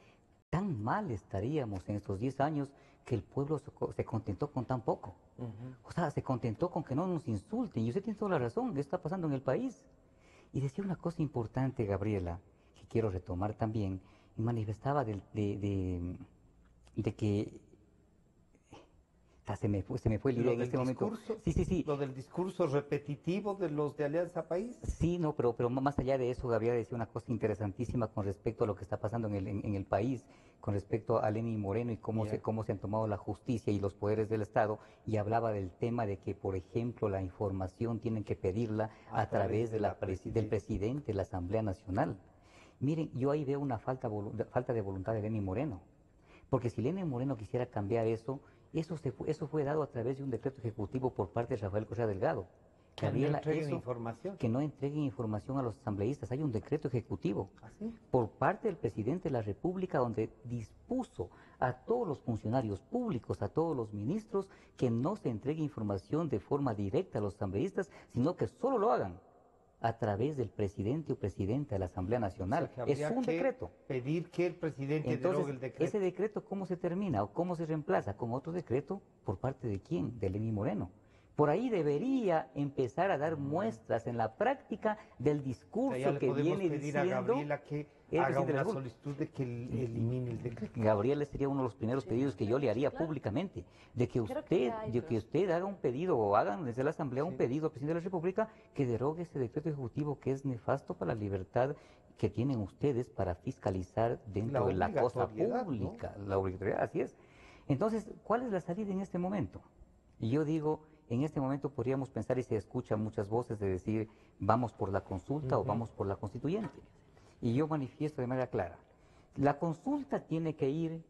tan mal estaríamos en estos 10 años que el pueblo se contentó con tan poco. O sea, se contentó con que no nos insulten. Y usted tiene toda la razón, ¿qué está pasando en el país? Y decía una cosa importante, Gabriela, que quiero retomar también, y manifestaba de que... Se me fue la idea en este momento. Sí. Lo del discurso repetitivo de los de Alianza País. Sí, no, pero más allá de eso, Gabriela decía una cosa interesantísima con respecto a lo que está pasando en el país, con respecto a Lenín Moreno y cómo se han tomado la justicia y los poderes del Estado, y hablaba del tema de que, por ejemplo, la información tienen que pedirla a través del presidente de la Asamblea Nacional. Miren, yo ahí veo una falta de voluntad de Lenín Moreno, porque si Lenín Moreno quisiera cambiar eso, Eso fue dado a través de un decreto ejecutivo por parte de Rafael Correa Delgado. Que no entreguen información. Que no entreguen información a los asambleístas. Hay un decreto ejecutivo ¿Así? por parte del presidente de la República donde dispuso a todos los funcionarios públicos, a todos los ministros, que no se entregue información de forma directa a los asambleístas, sino que solo lo hagan a través del presidente o presidenta de la Asamblea Nacional. O sea, es un decreto. Pedir que el presidente derogue el decreto. Ese decreto, ¿cómo se termina o cómo se reemplaza? Con otro decreto, ¿por parte de quién? De Lenín Moreno. Por ahí debería empezar a dar muestras en la práctica del discurso que viene pedir diciendo a Gabriela que haga una solicitud de que elimine el decreto. Gabriela sería uno de los primeros pedidos que yo le haría públicamente, de que usted haga un pedido o hagan desde la Asamblea un pedido al presidente de la República que derogue ese decreto ejecutivo que es nefasto para la libertad que tienen ustedes para fiscalizar dentro de la cosa pública, ¿no? La obligatoriedad, así es. Entonces, ¿cuál es la salida en este momento? Y yo digo, en este momento podríamos pensar, y se escuchan muchas voces de decir, vamos por la consulta o vamos por la constituyente. Y yo manifiesto de manera clara, la consulta tiene que ir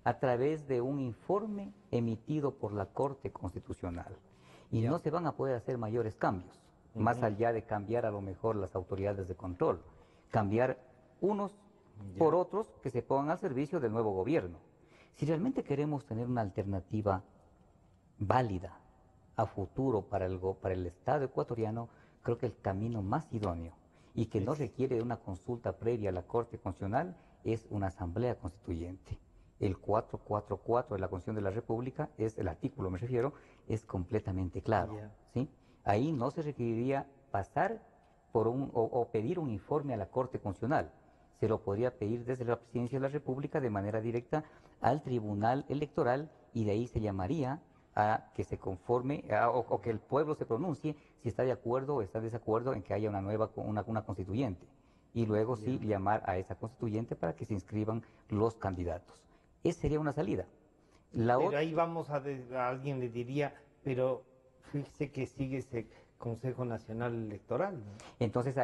a través de un informe emitido por la Corte Constitucional. Y no se van a poder hacer mayores cambios, más allá de cambiar a lo mejor las autoridades de control. Cambiar unos por otros que se pongan al servicio del nuevo gobierno. Si realmente queremos tener una alternativa válida a futuro para el Estado ecuatoriano, creo que el camino más idóneo y que no requiere de una consulta previa a la Corte Constitucional es una asamblea constituyente. El 444 de la Constitución de la República, es el artículo me refiero, es completamente claro. ¿Sí? Ahí no se requeriría pasar por o pedir un informe a la Corte Constitucional. Se lo podría pedir desde la Presidencia de la República de manera directa al Tribunal Electoral y de ahí se llamaría a que se conforme o que el pueblo se pronuncie si está de acuerdo o está de desacuerdo en que haya una nueva una constituyente. Y luego sí llamar a esa constituyente para que se inscriban los candidatos. Esa sería una salida. Pero ahí vamos alguien le diría, pero fíjese que sigue ese Consejo Nacional Electoral, ¿no? Entonces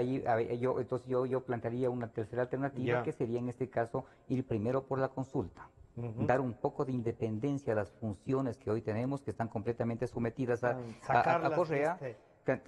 yo plantearía una tercera alternativa que sería en este caso ir primero por la consulta. Dar un poco de independencia a las funciones que hoy tenemos, que están completamente sometidas a Correa,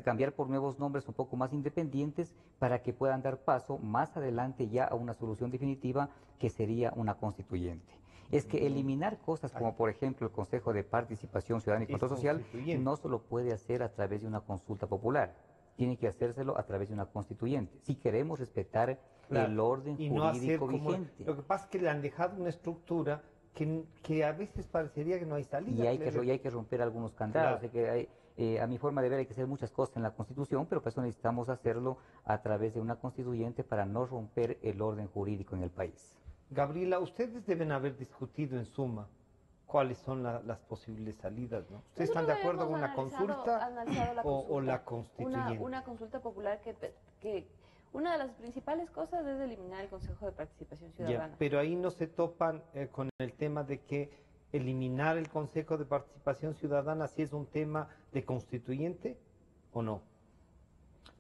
cambiar por nuevos nombres un poco más independientes para que puedan dar paso más adelante ya a una solución definitiva que sería una constituyente. Es que eliminar cosas como por ejemplo el Consejo de Participación Ciudadana y Control Social no se lo puede hacer a través de una consulta popular, tiene que hacérselo a través de una constituyente, si queremos respetar el orden jurídico vigente. Lo que pasa es que le han dejado una estructura que a veces parecería que no hay salida. Y hay que romper algunos candados. A mi forma de ver hay que hacer muchas cosas en la Constitución, pero por eso necesitamos hacerlo a través de una constituyente para no romper el orden jurídico en el país. Gabriela, ustedes deben haber discutido en suma cuáles son las posibles salidas, ¿no? ¿Ustedes están de acuerdo con una consulta o la constituyente? Una consulta popular que una de las principales cosas es eliminar el Consejo de Participación Ciudadana. Pero ahí no se topan con el tema de que eliminar el Consejo de Participación Ciudadana si es un tema de constituyente o no.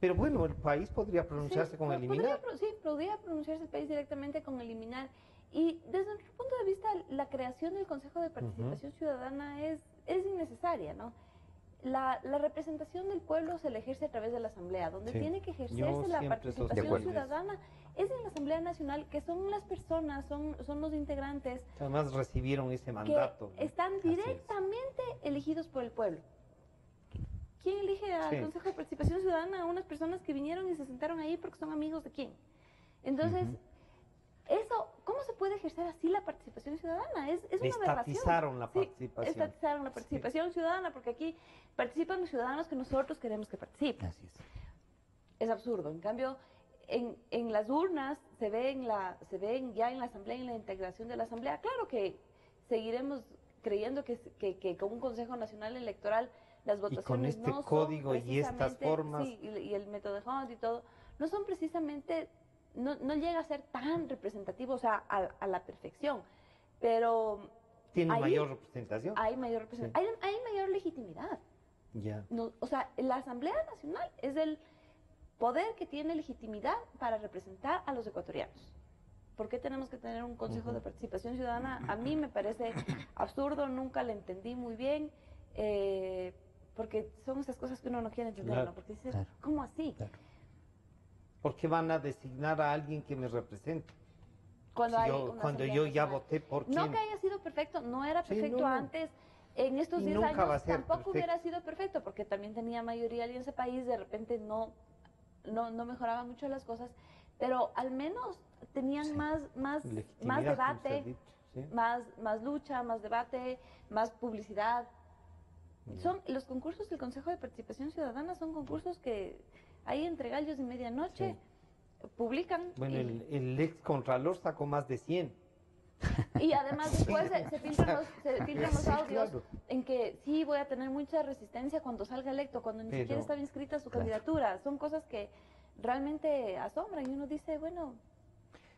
Pero bueno, el país podría pronunciarse con eliminar. Podría pronunciarse el país directamente con eliminar. Y desde nuestro punto de vista, la creación del Consejo de Participación Ciudadana es innecesaria, ¿no? La representación del pueblo se le ejerce a través de la Asamblea, donde tiene que ejercerse la participación ciudadana, es en la Asamblea Nacional, que son las personas, son los integrantes. Además recibieron ese mandato. Que están directamente elegidos por el pueblo. ¿Quién elige al Consejo de Participación Ciudadana? A unas personas que vinieron y se sentaron ahí porque son amigos de quién. Entonces, ¿cómo se puede ejercer así la participación ciudadana? Es una aberración. Estatizaron la participación. Estatizaron la participación ciudadana, porque aquí participan los ciudadanos que nosotros queremos que participen. Así es. Es absurdo. En cambio, en las urnas se ven ya en la Asamblea, en la integración de la Asamblea. Claro que seguiremos creyendo que con un Consejo Nacional Electoral las votaciones y con este código y estas formas. Sí, y el método de Hunt y todo, no son precisamente... No llega a ser tan representativo, o sea, a la perfección, pero... ¿Tiene mayor representación? Hay mayor representación, hay mayor legitimidad. No, o sea, la Asamblea Nacional es el poder que tiene legitimidad para representar a los ecuatorianos. ¿Por qué tenemos que tener un consejo de participación ciudadana? A mí me parece absurdo, nunca lo entendí muy bien, porque son esas cosas que uno no quiere entender, Claro. ¿no? Porque dices, ¿cómo así? Claro. ¿Por qué van a designar a alguien que me represente? Cuando, Si hay yo, una cuando asamblea yo ya nacional. voté por No quién. que haya sido perfecto, no era Sí, perfecto no, no. antes. En estos Y 10 nunca va a años ser tampoco perfecto. hubiera sido perfecto, porque también tenía mayoría en ese país, de repente no mejoraban mucho las cosas, pero al menos tenían más Legitimidad, como se ha debate, dicho, sí. más lucha, más debate, más publicidad. Son los concursos del Consejo de Participación Ciudadana, son concursos que ahí entre gallos y medianoche publican. Bueno, y, el ex contralor sacó más de 100. y además después se filtran los Sí, audios claro. en que sí voy a tener mucha resistencia cuando salga electo, cuando ni siquiera estaba inscrita su candidatura. Son cosas que realmente asombran y uno dice, bueno,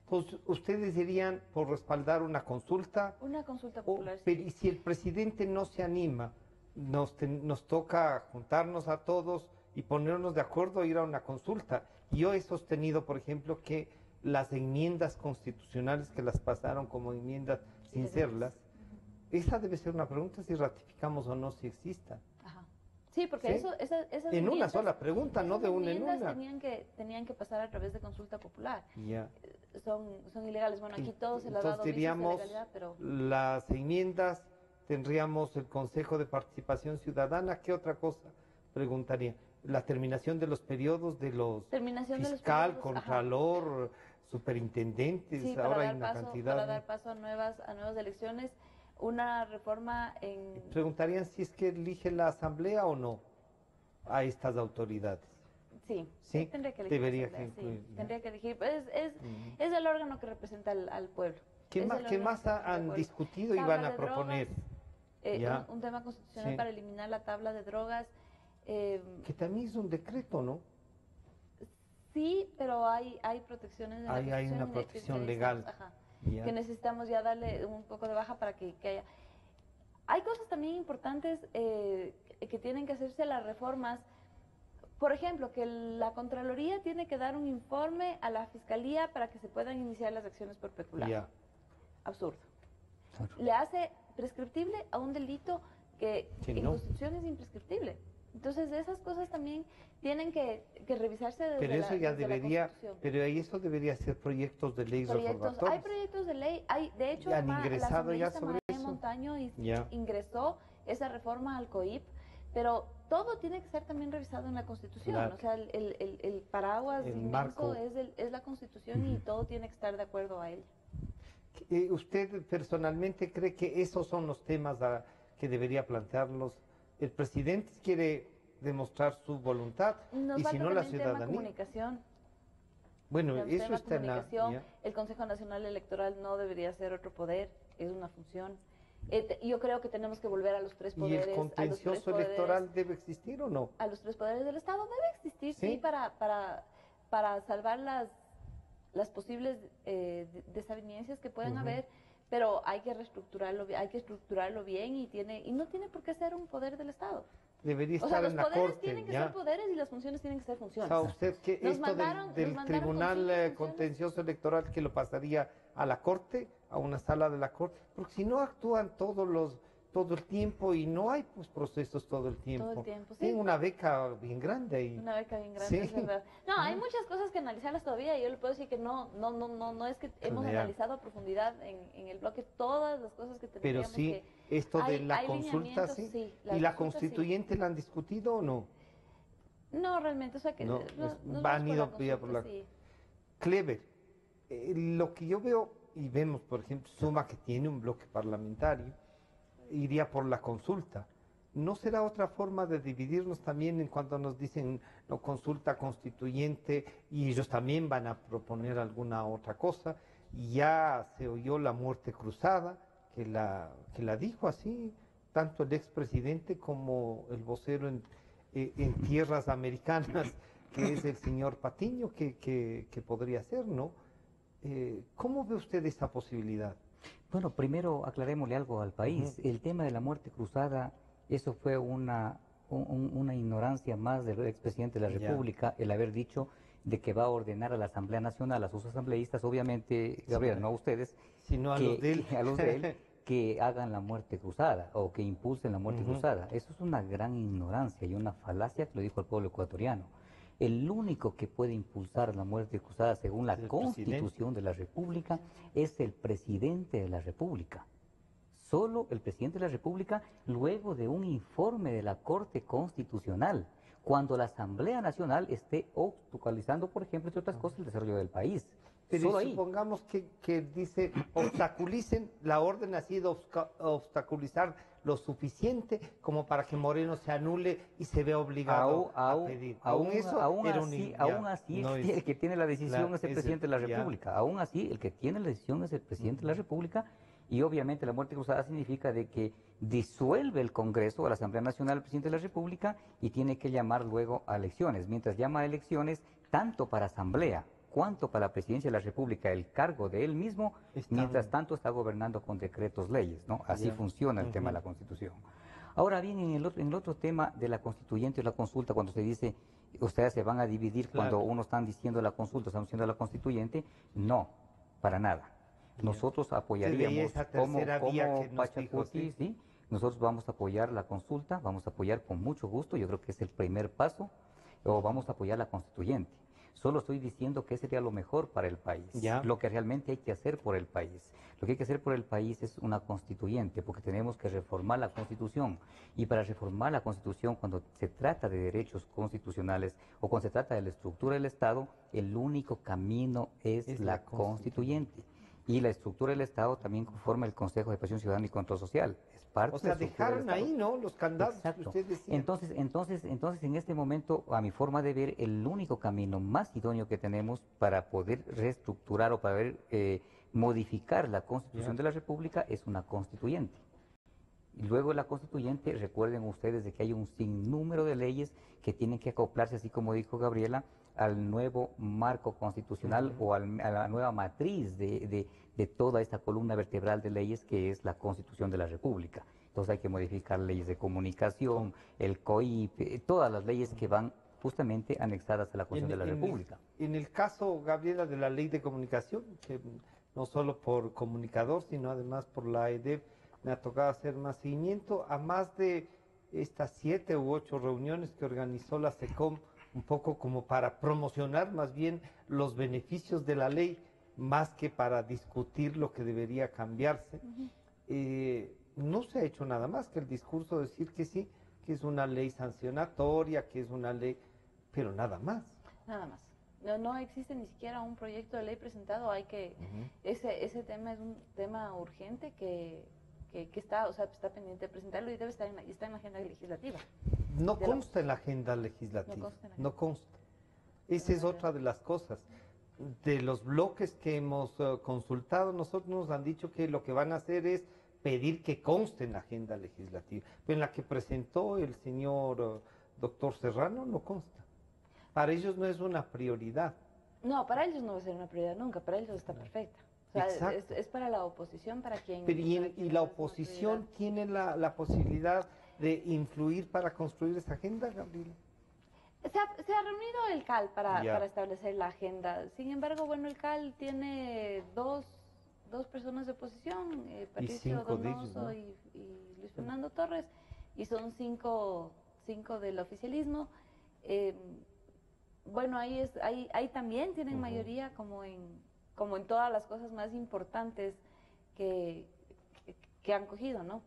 Pues ustedes dirían por respaldar una consulta. una consulta popular. Pero y si el presidente no se anima, nos toca juntarnos a todos y ponernos de acuerdo a ir a una consulta. Yo he sostenido, por ejemplo, que las enmiendas constitucionales que las pasaron como enmiendas sin serlas, esa debe ser una pregunta si ratificamos o no si exista. Ajá. Sí, porque ¿Sí? esas En una enmiendas- sola pregunta, no esas de una en enmiendas una. tenían que pasar a través de consulta popular. Ya. Son ilegales. Bueno, aquí todo se le ha dado Entonces visos de diríamos, legalidad, pero las enmiendas, tendríamos el Consejo de Participación Ciudadana. ¿Qué otra cosa preguntaría? La terminación de los periodos de los terminación de los fiscal, periodos, ajá. contralor, superintendentes, Sí, ahora hay para una dar paso, cantidad. para dar paso a nuevas elecciones, una reforma en... Preguntarían si es que elige la asamblea o no a estas autoridades. Sí, Sí, tendría que elegir. debería la asamblea, que sí, incluir, ¿no? tendría que elegir. Es el órgano que representa al pueblo. ¿Qué Es más, el qué órgano más que representa al han pueblo. discutido y Tabla van a de proponer? drogas, Ya. un tema constitucional Sí. para eliminar la tabla de drogas. Que también es un decreto, ¿no? Sí, pero hay protecciones en la Hay Constitución una que protección necesitamos, legal. ajá, Ya. que necesitamos ya darle un poco de baja para que haya. Hay cosas también importantes que tienen que hacerse las reformas. Por ejemplo, que la Contraloría tiene que dar un informe a la Fiscalía para que se puedan iniciar las acciones por peculato. Ya. Absurdo. Claro. Le hace prescriptible a un delito que en no. Constitución es imprescriptible. Entonces, esas cosas también tienen que revisarse desde Pero eso la, ya desde la debería, Constitución. pero ahí eso debería ser proyectos de ley Hay reformatorios. proyectos de ley, de hecho, ¿Han la ingresado ya asambleísta sobre María eso? Montaño Ya. ingresó esa reforma al COIP, pero todo tiene que ser también revisado en la Constitución. Claro. O sea, el paraguas El inmenso marco. es la Constitución y todo tiene que estar de acuerdo a ella. ¿Usted personalmente cree que esos son los temas que debería plantearlos? El presidente quiere demostrar su voluntad Nos y si falta no la también tema ciudadanía. comunicación. Bueno, Tenemos eso tema está en la... comunicación. ya. El Consejo Nacional Electoral no debería ser otro poder, es una función. Yo creo que tenemos que volver a los tres ¿Y poderes. el a los tres contencioso poderes, electoral debe existir o no? a los tres poderes del Estado debe existir, sí, ¿Sí? para salvar las posibles desavenencias que puedan haber, pero hay que estructurarlo bien y no tiene por qué ser un poder del Estado. Debería O sea, estar los en la poderes corte, tienen que ¿ya? ser poderes y las funciones tienen que ser O funciones. sea, usted que Nos esto mandaron del con Tribunal 5 funciones. Contencioso Electoral que lo pasaría a la corte, a una sala de la corte, porque si no actúan todo el tiempo y no hay pues procesos todo el tiempo. Todo el tiempo, sí. Tienen una beca bien grande ahí. Una beca bien grande, Sí. es verdad. No, hay muchas cosas que analizarlas todavía. Yo le puedo decir que no es que hemos Ya. analizado a profundidad en el bloque todas las cosas que Pero tendríamos sí, que... esto de hay- la hay consulta, lineamientos, sí. sí, ¿Y la consulta, sí. constituyente la han discutido o no? No, realmente, o sea que... No, nos van vamos ido por ya por la- consulta, sí. Clever, lo que yo veo y vemos, por ejemplo, Suma que tiene un bloque parlamentario, iría por la consulta. ¿No será otra forma de dividirnos también en cuanto nos dicen no consulta constituyente y ellos también van a proponer alguna otra cosa? Y ya se oyó la muerte cruzada, que la dijo así, tanto el expresidente como el vocero en tierras americanas, que es el señor Patiño, que podría ser, ¿no? ¿Cómo ve usted esta posibilidad? Bueno, primero aclarémosle algo al país. El tema de la muerte cruzada, eso fue una una ignorancia más del expresidente de la República el haber dicho de que va a ordenar a la Asamblea Nacional, a sus asambleístas, obviamente, Gabriel, no a ustedes, sino a los de él. a los de él, que hagan la muerte cruzada o que impulsen la muerte cruzada. Eso es una gran ignorancia y una falacia que lo dijo el pueblo ecuatoriano. El único que puede impulsar la muerte cruzada según la Constitución de la República es el presidente de la República. Solo el presidente de la República, luego de un informe de la Corte Constitucional, cuando la Asamblea Nacional esté obstaculizando, por ejemplo, entre otras cosas, el desarrollo del país. Pero supongamos que dice, obstaculicen, la orden ha sido obstaculizar lo suficiente como para que Moreno se anule y se vea obligado a pedir. Aún así, el que tiene la decisión es el presidente de la República. Aún así, el que tiene la decisión es el presidente de la República. Y obviamente la muerte cruzada significa de que disuelve el Congreso, a la Asamblea Nacional, el presidente de la República, y tiene que llamar luego a elecciones. Mientras llama a elecciones, tanto para Asamblea cuanto para la presidencia de la República, el cargo de él mismo, mientras tanto está gobernando con decretos leyes, ¿no? Así funciona el tema de la Constitución. Ahora bien, en el otro tema de la constituyente y la consulta, cuando se dice, ustedes se van a dividir cuando uno están diciendo la consulta, están diciendo la constituyente, no, para nada. Nosotros apoyaríamos como Pachacuti, ¿sí? Nosotros vamos a apoyar la consulta, vamos a apoyar con mucho gusto, yo creo que es el primer paso, o vamos a apoyar la constituyente. Solo estoy diciendo que sería lo mejor para el país, lo que realmente hay que hacer por el país. Lo que hay que hacer por el país es una constituyente, porque tenemos que reformar la Constitución. Y para reformar la Constitución, cuando se trata de derechos constitucionales o cuando se trata de la estructura del Estado, el único camino es la constituyente. Y la estructura del Estado también conforma el Consejo de Presión Ciudadana y Control Social. Es parte o sea, dejaron ahí, ¿no? Los candados que usted decía. Entonces, en este momento, a mi forma de ver, el único camino más idóneo que tenemos para poder reestructurar o para poder modificar la Constitución de la República es una constituyente. Y luego la constituyente, recuerden ustedes de que hay un sinnúmero de leyes que tienen que acoplarse, así como dijo Gabriela, al nuevo marco constitucional o a la nueva matriz de toda esta columna vertebral de leyes que es la Constitución de la República. Entonces hay que modificar leyes de comunicación, el COIP, todas las leyes que van justamente anexadas a la Constitución de la República. En el caso, Gabriela, de la ley de comunicación, que no solo por comunicador, sino además por la AEDEP, me ha tocado hacer más seguimiento a más de estas 7 u 8 reuniones que organizó la SECOM, un poco como para promocionar más bien los beneficios de la ley, más que para discutir lo que debería cambiarse. No se ha hecho nada más que el discurso decir que sí, que es una ley sancionatoria, que es una ley, pero nada más. Nada más. No existe ni siquiera un proyecto de ley presentado. Hay que ese tema es un tema urgente que está, o sea, está pendiente de presentarlo y debe estar está en la agenda legislativa. No consta en la agenda legislativa. No consta. Esa es otra de las cosas. De los bloques que hemos consultado, nosotros nos han dicho que lo que van a hacer es pedir que conste en la agenda legislativa. Pero en la que presentó el señor doctor Serrano no consta. Para ellos no es una prioridad. No, para ellos no va a ser una prioridad nunca, para ellos está perfecta. O sea, es para la oposición, para quien... Pero y la oposición tiene la posibilidad de influir para construir esa agenda, Gabriela. Se ha reunido el CAL para establecer la agenda. Sin embargo, bueno, el CAL tiene dos personas de oposición, Patricio Donoso, ¿no? y Luis Fernando Torres, y son cinco del oficialismo. Bueno, ahí también tienen mayoría como en todas las cosas más importantes que han cogido, ¿no?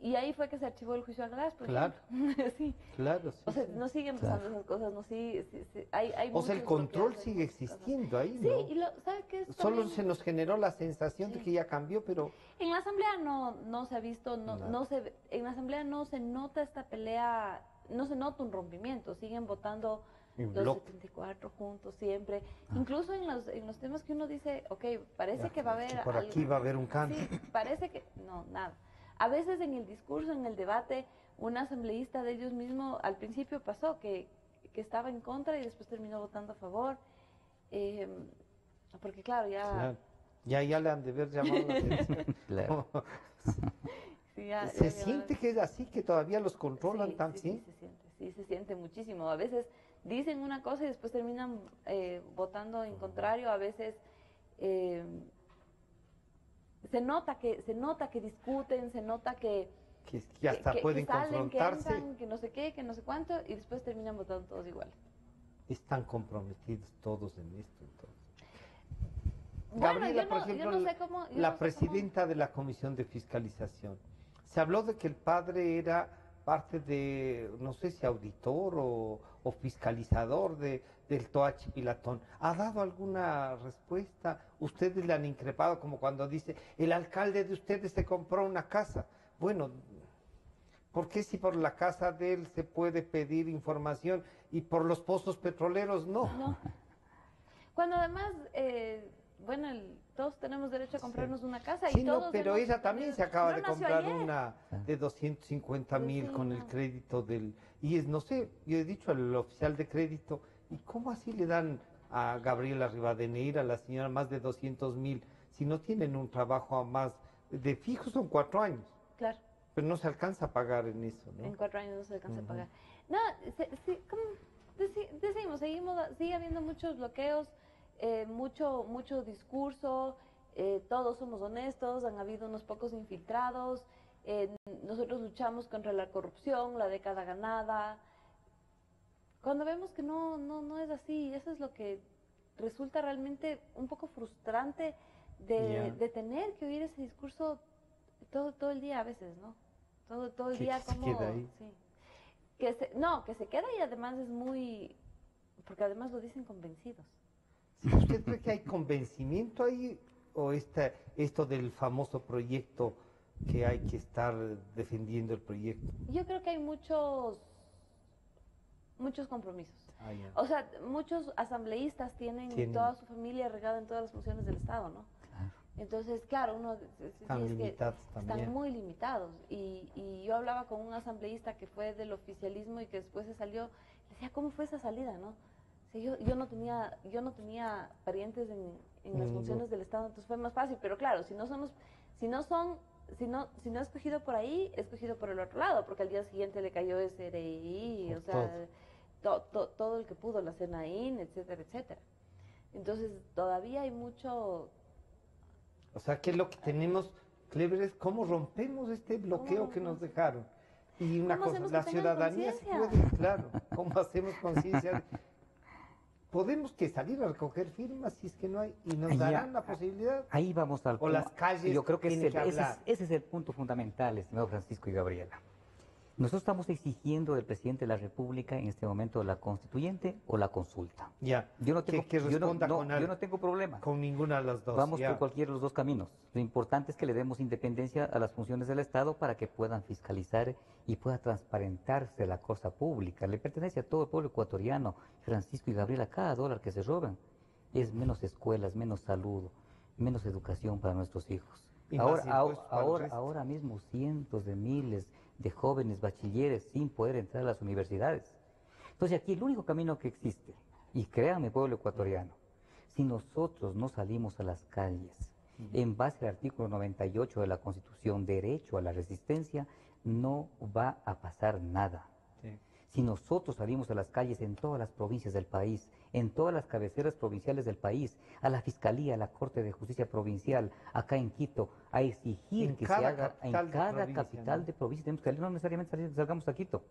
Y ahí fue que se archivó el juicio a Glass, por ejemplo. Sí. Claro, sí. O sea, no siguen pasando esas cosas, no sigue, hay o sea, el control sigue existiendo ahí, ¿no? Sí, y ¿sabe qué es? Solo se nos generó la sensación de que ya cambió, pero... En la Asamblea no se ha visto, en la Asamblea no se nota esta pelea, no se nota un rompimiento, siguen votando los 74 juntos siempre, incluso en los temas que uno dice, ok, parece que va a haber... Por aquí va a haber un cambio. Sí, parece que... No, nada. A veces en el discurso, en el debate, un asambleísta de ellos mismos al principio pasó que estaba en contra y después terminó votando a favor, porque claro, ya... Claro. Ya le han de ver llamado la atención. Sí, Se siente que es así, que todavía los controlan tan, ¿sí? Sí, se siente muchísimo. A veces dicen una cosa y después terminan votando en contrario. A veces se nota que discuten, se nota que hasta pueden salen, confrontarse. que entran, que no sé qué, que no sé cuánto, y después terminan votando todos igual. Están comprometidos todos en esto, entonces. Bueno, Gabriela, por ejemplo, yo no sé cómo, la presidenta de la Comisión de Fiscalización, se habló de que el padre era parte de, no sé si auditor o fiscalizador del Toachi Pilatón. ¿Ha dado alguna respuesta? Ustedes le han increpado, como cuando dice, el alcalde de ustedes se compró una casa. Bueno, ¿por qué si por la casa de él se puede pedir información y por los pozos petroleros no? No. Cuando además... bueno, todos tenemos derecho a comprarnos una casa. Sí, y no, todos pero ella también se acaba de comprar ayer. una de 250,000 con el crédito del... Y es, no sé, yo he dicho al oficial de crédito, ¿y cómo así le dan a Gabriela Rivadeneira, a la señora, más de 200,000 si no tienen un trabajo a más? De fijo son 4 años. Claro. Pero no se alcanza a pagar en eso, ¿no? En 4 años no se alcanza a pagar. No, seguimos, sigue habiendo muchos bloqueos. Mucho discurso, todos somos honestos, han habido unos pocos infiltrados, nosotros luchamos contra la corrupción, la década ganada. Cuando vemos que no es así, eso es lo que resulta realmente un poco frustrante de tener que oír ese discurso todo el día a veces, ¿no? Todo el día como... Se queda ahí. Sí. Que se queda y además es muy... porque además lo dicen convencidos. ¿Usted cree que hay convencimiento ahí o esto del famoso proyecto que hay que estar defendiendo el proyecto? Yo creo que hay muchos compromisos. O sea, muchos asambleístas tienen toda su familia regada en todas las funciones del Estado, ¿no? Claro. Entonces, claro, están muy limitados. Y yo hablaba con un asambleísta que fue del oficialismo y que después se salió, le decía, ¿cómo fue esa salida, no? Yo no tenía parientes en las funciones del Estado, entonces fue más fácil, pero claro, si no he escogido por ahí, he escogido por el otro lado, porque al día siguiente le cayó SRI, o sea, todo el que pudo, la CNAIN, etcétera, etcétera. Entonces, todavía hay mucho... O sea, que lo que tenemos, Clever, es cómo rompemos este bloqueo que nos dejaron. Y una cosa, la ciudadanía se puede, claro, ¿cómo hacemos conciencia? Podemos salir a recoger firmas si es que no hay, y nos darán la posibilidad. Ahí vamos al punto. O las calles. Yo creo que ese es el punto fundamental, estimado Francisco y Gabriela. Nosotros estamos exigiendo del presidente de la República en este momento la constituyente o la consulta. Ya. Yo no tengo, yo no tengo problema. Con ninguna de las dos. Vamos por cualquiera de los dos caminos. Lo importante es que le demos independencia a las funciones del Estado para que puedan fiscalizar y pueda transparentarse la cosa pública. Le pertenece a todo el pueblo ecuatoriano, Francisco y Gabriela, cada dólar que se roban es menos escuelas, menos salud, menos educación para nuestros hijos. Ahora mismo cientos de miles de jóvenes bachilleres sin poder entrar a las universidades. Entonces aquí el único camino que existe, y créanme pueblo ecuatoriano, si nosotros no salimos a las calles en base al artículo 98 de la Constitución, derecho a la resistencia, no va a pasar nada. Sí. Si nosotros salimos a las calles en todas las provincias del país, en todas las cabeceras provinciales del país, a la Fiscalía, a la Corte de Justicia Provincial, acá en Quito, a exigir que se haga en cada capital de provincia, tenemos que salir, no necesariamente salgamos a Quito,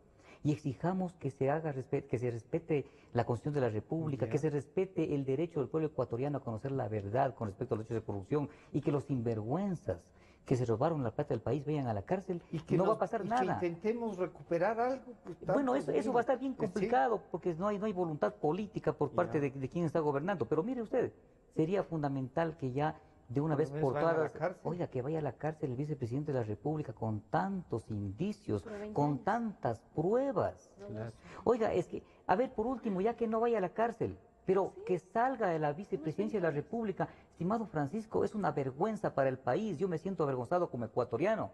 y exijamos que se respete la Constitución de la República, que se respete el derecho del pueblo ecuatoriano a conocer la verdad con respecto a los hechos de corrupción, y que los sinvergüenzas que se robaron la plata del país vayan a la cárcel, y que no va a pasar nada. Que intentemos recuperar algo. Bueno, eso va a estar bien complicado, porque no hay voluntad política por parte de quien está gobernando. Pero mire usted, sería fundamental que ya de una vez por todas, oiga, que vaya a la cárcel el vicepresidente de la República con tantos indicios, con tantas pruebas. Claro. Oiga, es que, a ver, por último, ya que no vaya a la cárcel, pero que salga de la vicepresidencia de la República. Estimado Francisco, es una vergüenza para el país. Yo me siento avergonzado como ecuatoriano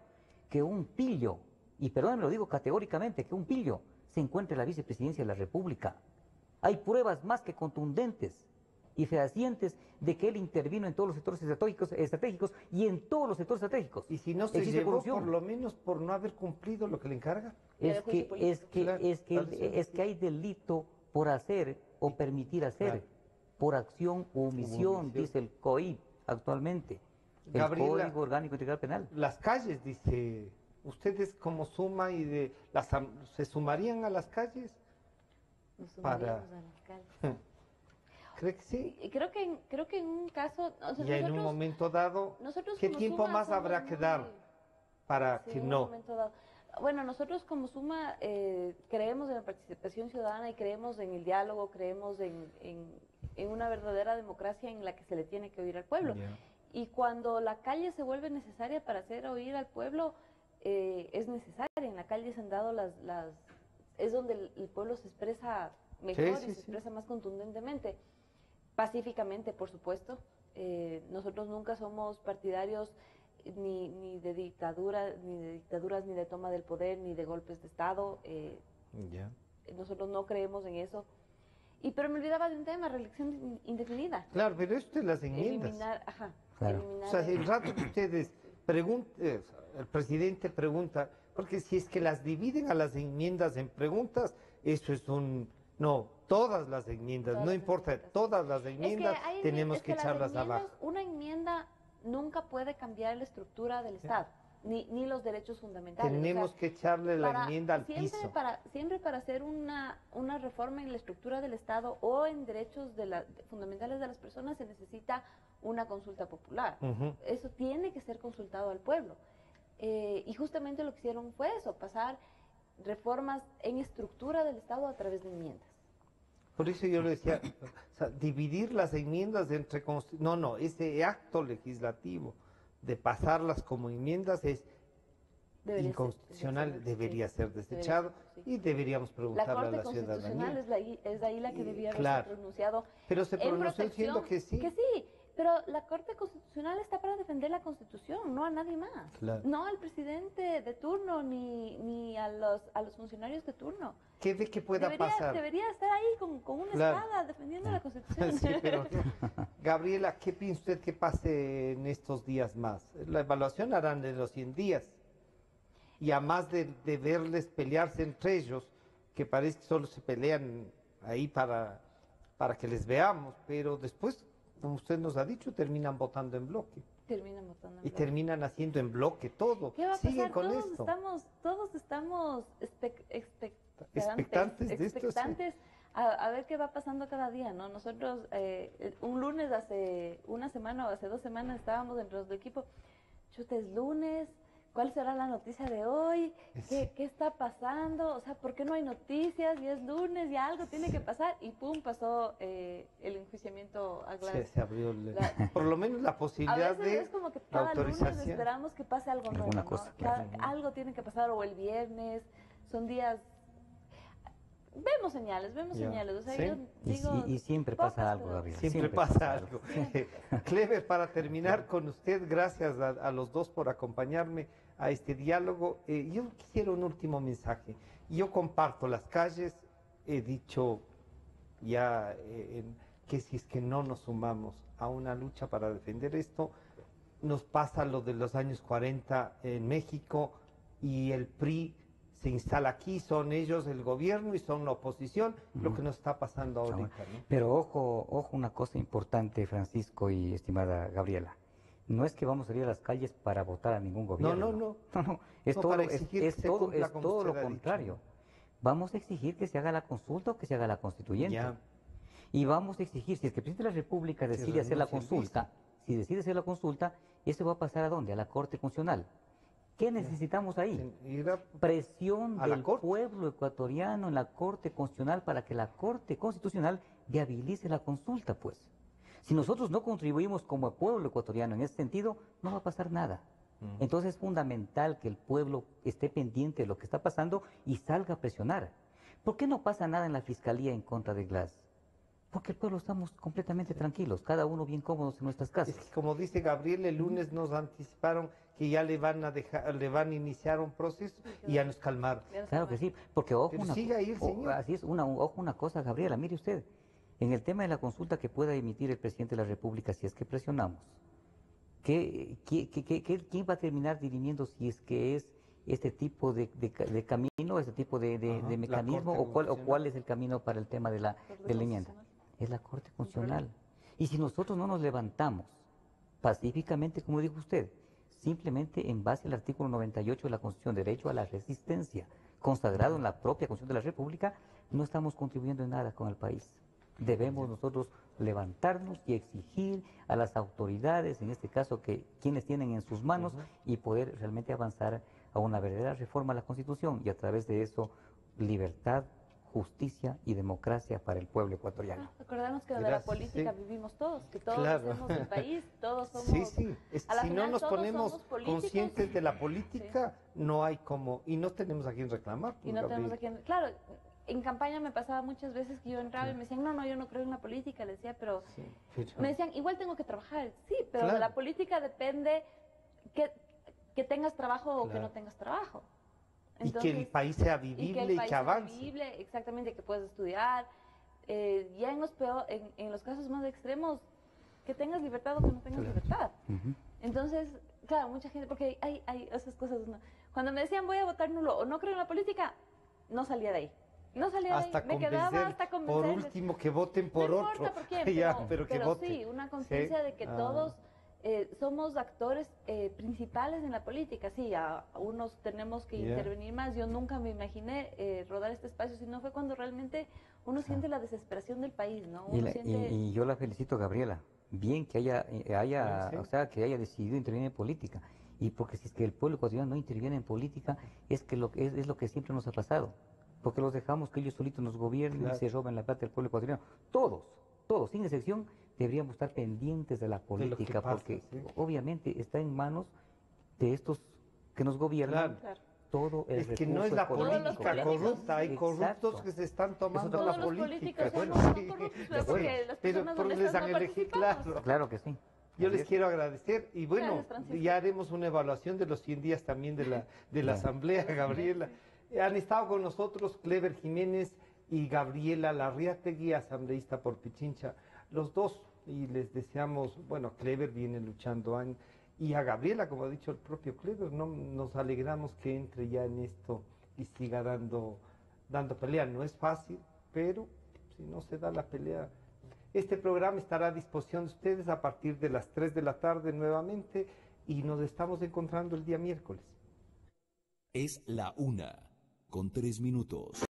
que un pillo, y perdón, lo digo categóricamente, que un pillo se encuentre en la vicepresidencia de la República. Hay pruebas más que contundentes y fehacientes de que él intervino en todos los sectores estratégicos y en todos los sectores estratégicos. Y si no se Existe llevó, corrupción. por lo menos por no haber cumplido lo que le encarga. Es que hay delito por hacer o permitir hacer, Claro. por acción o omisión, dice el COI actualmente, el Gabriela, Código Orgánico Integral Penal. Las calles, dice, ustedes como suma y ¿se sumarían a las calles? Nos Para- sumaríamos a las calles. ¿Cree que sí? Y creo que en un caso... o sea, Y en un momento dado, nosotros ¿qué como tiempo Suma más somos habrá que muy- dar para Sí, que en un no? momento dado. Bueno, nosotros como Suma creemos en la participación ciudadana y creemos en el diálogo, creemos en una verdadera democracia en la que se le tiene que oír al pueblo. Ya. Y cuando la calle se vuelve necesaria para hacer oír al pueblo, es necesaria. En la calle se han dado es donde el pueblo se expresa mejor y se expresa más contundentemente. Pacíficamente, por supuesto. Nosotros nunca somos partidarios ni de dictaduras, ni de toma del poder, ni de golpes de Estado. Ya. Nosotros no creemos en eso. Pero me olvidaba de un tema, reelección indefinida. Claro, pero esto es las enmiendas. Claro. O sea, el rato que ustedes pregunten, el presidente pregunta, porque si es que las dividen a las enmiendas en preguntas, eso es no, todas las enmiendas, no importa, todas las enmiendas tenemos que echarlas abajo. Una enmienda nunca puede cambiar la estructura del Estado, ni los derechos fundamentales. Tenemos que echarle la enmienda al piso. Siempre para hacer una reforma en la estructura del Estado o en derechos fundamentales de las personas se necesita una consulta popular. Eso tiene que ser consultado al pueblo. Y justamente lo que hicieron fue eso, pasar reformas en estructura del Estado a través de enmiendas. Por eso yo le decía, o sea, dividir las enmiendas entre... No, ese acto legislativo de pasarlas como enmiendas es inconstitucional, debería ser desechado y deberíamos preguntarle a la ciudadanía. La Corte Constitucional es ahí la que debía haberse pronunciado. Pero se pronunció diciendo que sí. Que sí, pero la Corte Constitucional está para defender la Constitución, no a nadie más. Claro. No al presidente de turno ni a los funcionarios de turno. ¿Qué ve que pueda pasar? Debería estar ahí con una espada defendiendo la Constitución. Sí, pero Gabriela, ¿qué piensa usted que pase en estos días más? La evaluación harán de los 100 días. Y a más de verles pelearse entre ellos, que parece que solo se pelean ahí para que les veamos, pero después, como usted nos ha dicho, terminan votando en bloque. Y terminan haciendo en bloque todo. ¿Qué va a Siguen pasar? con Todos esto. estamos Expectantes de esto, sí. a ver qué va pasando cada día, ¿no? Nosotros un lunes hace una semana o hace 2 semanas estábamos entre los del equipo, chuta, es lunes, ¿cuál será la noticia de hoy? ¿Qué está pasando? O sea, ¿por qué no hay noticias? Y es lunes y algo tiene que pasar. Y pum, pasó el enjuiciamiento a Glass. Se abrió por lo menos la posibilidad a veces de es como que la cada lunes autorización. esperamos que pase algo nuevo, Alguna ¿no? cosa, claro. Algo tiene que pasar, o el viernes, son días... Vemos señales, o sea, ¿Sí? yo digo... Y siempre pasa algo, Gabriel. Siempre pasa algo. Clever, para terminar con usted, gracias a los dos por acompañarme a este diálogo. Yo quisiera un último mensaje. Yo comparto las calles, he dicho ya que si es que no nos sumamos a una lucha para defender esto, nos pasa lo de los años 40 en México y el PRI se instala aquí, son ellos el gobierno y son la oposición, lo que nos está pasando ahorita, ¿no? Pero ojo, una cosa importante, Francisco y estimada Gabriela. No es que vamos a ir a las calles para votar a ningún gobierno. No. Es No, todo, para exigir que se cumpla como todo usted lo ha contrario. dicho. Vamos a exigir que se haga la consulta o que se haga la constituyente. Ya. Y vamos a exigir, si es que el presidente de la República decide hacer la consulta, si decide hacer la consulta, eso va a pasar ¿a dónde? A la Corte Constitucional. ¿Qué necesitamos ahí? Presión del pueblo ecuatoriano en la Corte Constitucional para que la Corte Constitucional viabilice la consulta, pues. Si nosotros no contribuimos como pueblo ecuatoriano en ese sentido, no va a pasar nada. Entonces es fundamental que el pueblo esté pendiente de lo que está pasando y salga a presionar. ¿Por qué no pasa nada en la Fiscalía en contra de Glass? Porque el pueblo estamos completamente tranquilos, cada uno bien cómodos en nuestras casas. Es que como dice Gabriel, el lunes nos anticiparon que ya le van a iniciar un proceso y ya nos calmaron. Claro que sí, porque ojo Pero una, siga ahí el señor. así es, ojo una cosa, Gabriela, mire usted, En el tema de la consulta que pueda emitir el presidente de la República, si es que presionamos, ¿quién va a terminar dirimiendo si es que es este tipo de camino, este tipo de mecanismo, o cuál es el camino para el tema de la enmienda? Es la Corte Constitucional. Y si nosotros no nos levantamos pacíficamente, como dijo usted, simplemente en base al artículo 98 de la Constitución, derecho a la resistencia, consagrado en la propia Constitución de la República, no estamos contribuyendo en nada con el país. Debemos nosotros levantarnos y exigir a las autoridades, en este caso, que quienes tienen en sus manos, y poder realmente avanzar a una verdadera reforma a la Constitución, y a través de eso, libertad, justicia y democracia para el pueblo ecuatoriano. Recordemos que de la política vivimos todos, que todos hacemos el país, todos somos... Sí. Si no nos ponemos conscientes de la política, no hay como, y no tenemos a quién reclamar. Y no tenemos a quién, claro. En campaña me pasaba muchas veces que yo entraba y me decían, no, yo no creo en la política, le decía, pero me decían, igual tengo que trabajar. Sí, pero de la política depende que tengas trabajo o que no tengas trabajo. Entonces, y que el país sea vivible y que avance. Vivible, exactamente, que puedas estudiar. Ya en los casos más extremos, que tengas libertad o que no tengas libertad. Entonces, claro, mucha gente, porque hay esas cosas, ¿no? Cuando me decían voy a votar nulo o no creo en la política, no salía de ahí. No salía de ahí, me quedaba hasta convencer. Por último, que voten por otro. No importa por quién, pero que voten. Sí, una conciencia de que todos somos actores principales en la política. Sí, a unos tenemos que intervenir más. Yo nunca me imaginé rodar este espacio, sino fue cuando realmente uno siente la desesperación del país, ¿no? Y yo la felicito, Gabriela. Bien que o sea, que haya decidido intervenir en política. Y porque si es que el pueblo ecuatoriano no interviene en política, es lo que siempre nos ha pasado. Porque los dejamos que ellos solitos nos gobiernen y se roben la plata del pueblo ecuatoriano. Todos, sin excepción, deberíamos estar pendientes de la política, porque obviamente está en manos de estos que nos gobiernan. Todo el es que no es la política corrupta, hay corruptos que se están tomando la política. Bueno, son corruptos, porque las personas les han elegido, claro que sí. Yo les quiero agradecer y bueno, ya haremos una evaluación de los 100 días también de la Asamblea, Gabriela. Han estado con nosotros Clever Jiménez y Gabriela Larriategui, asambleísta por Pichincha, los dos, y les deseamos, bueno, Clever viene luchando años, y a Gabriela, como ha dicho el propio Clever, nos alegramos que entre ya en esto y siga dando pelea. No es fácil, pero si no se da la pelea. Este programa estará a disposición de ustedes a partir de las 3 de la tarde nuevamente, y nos estamos encontrando el día miércoles. Es la 1:03.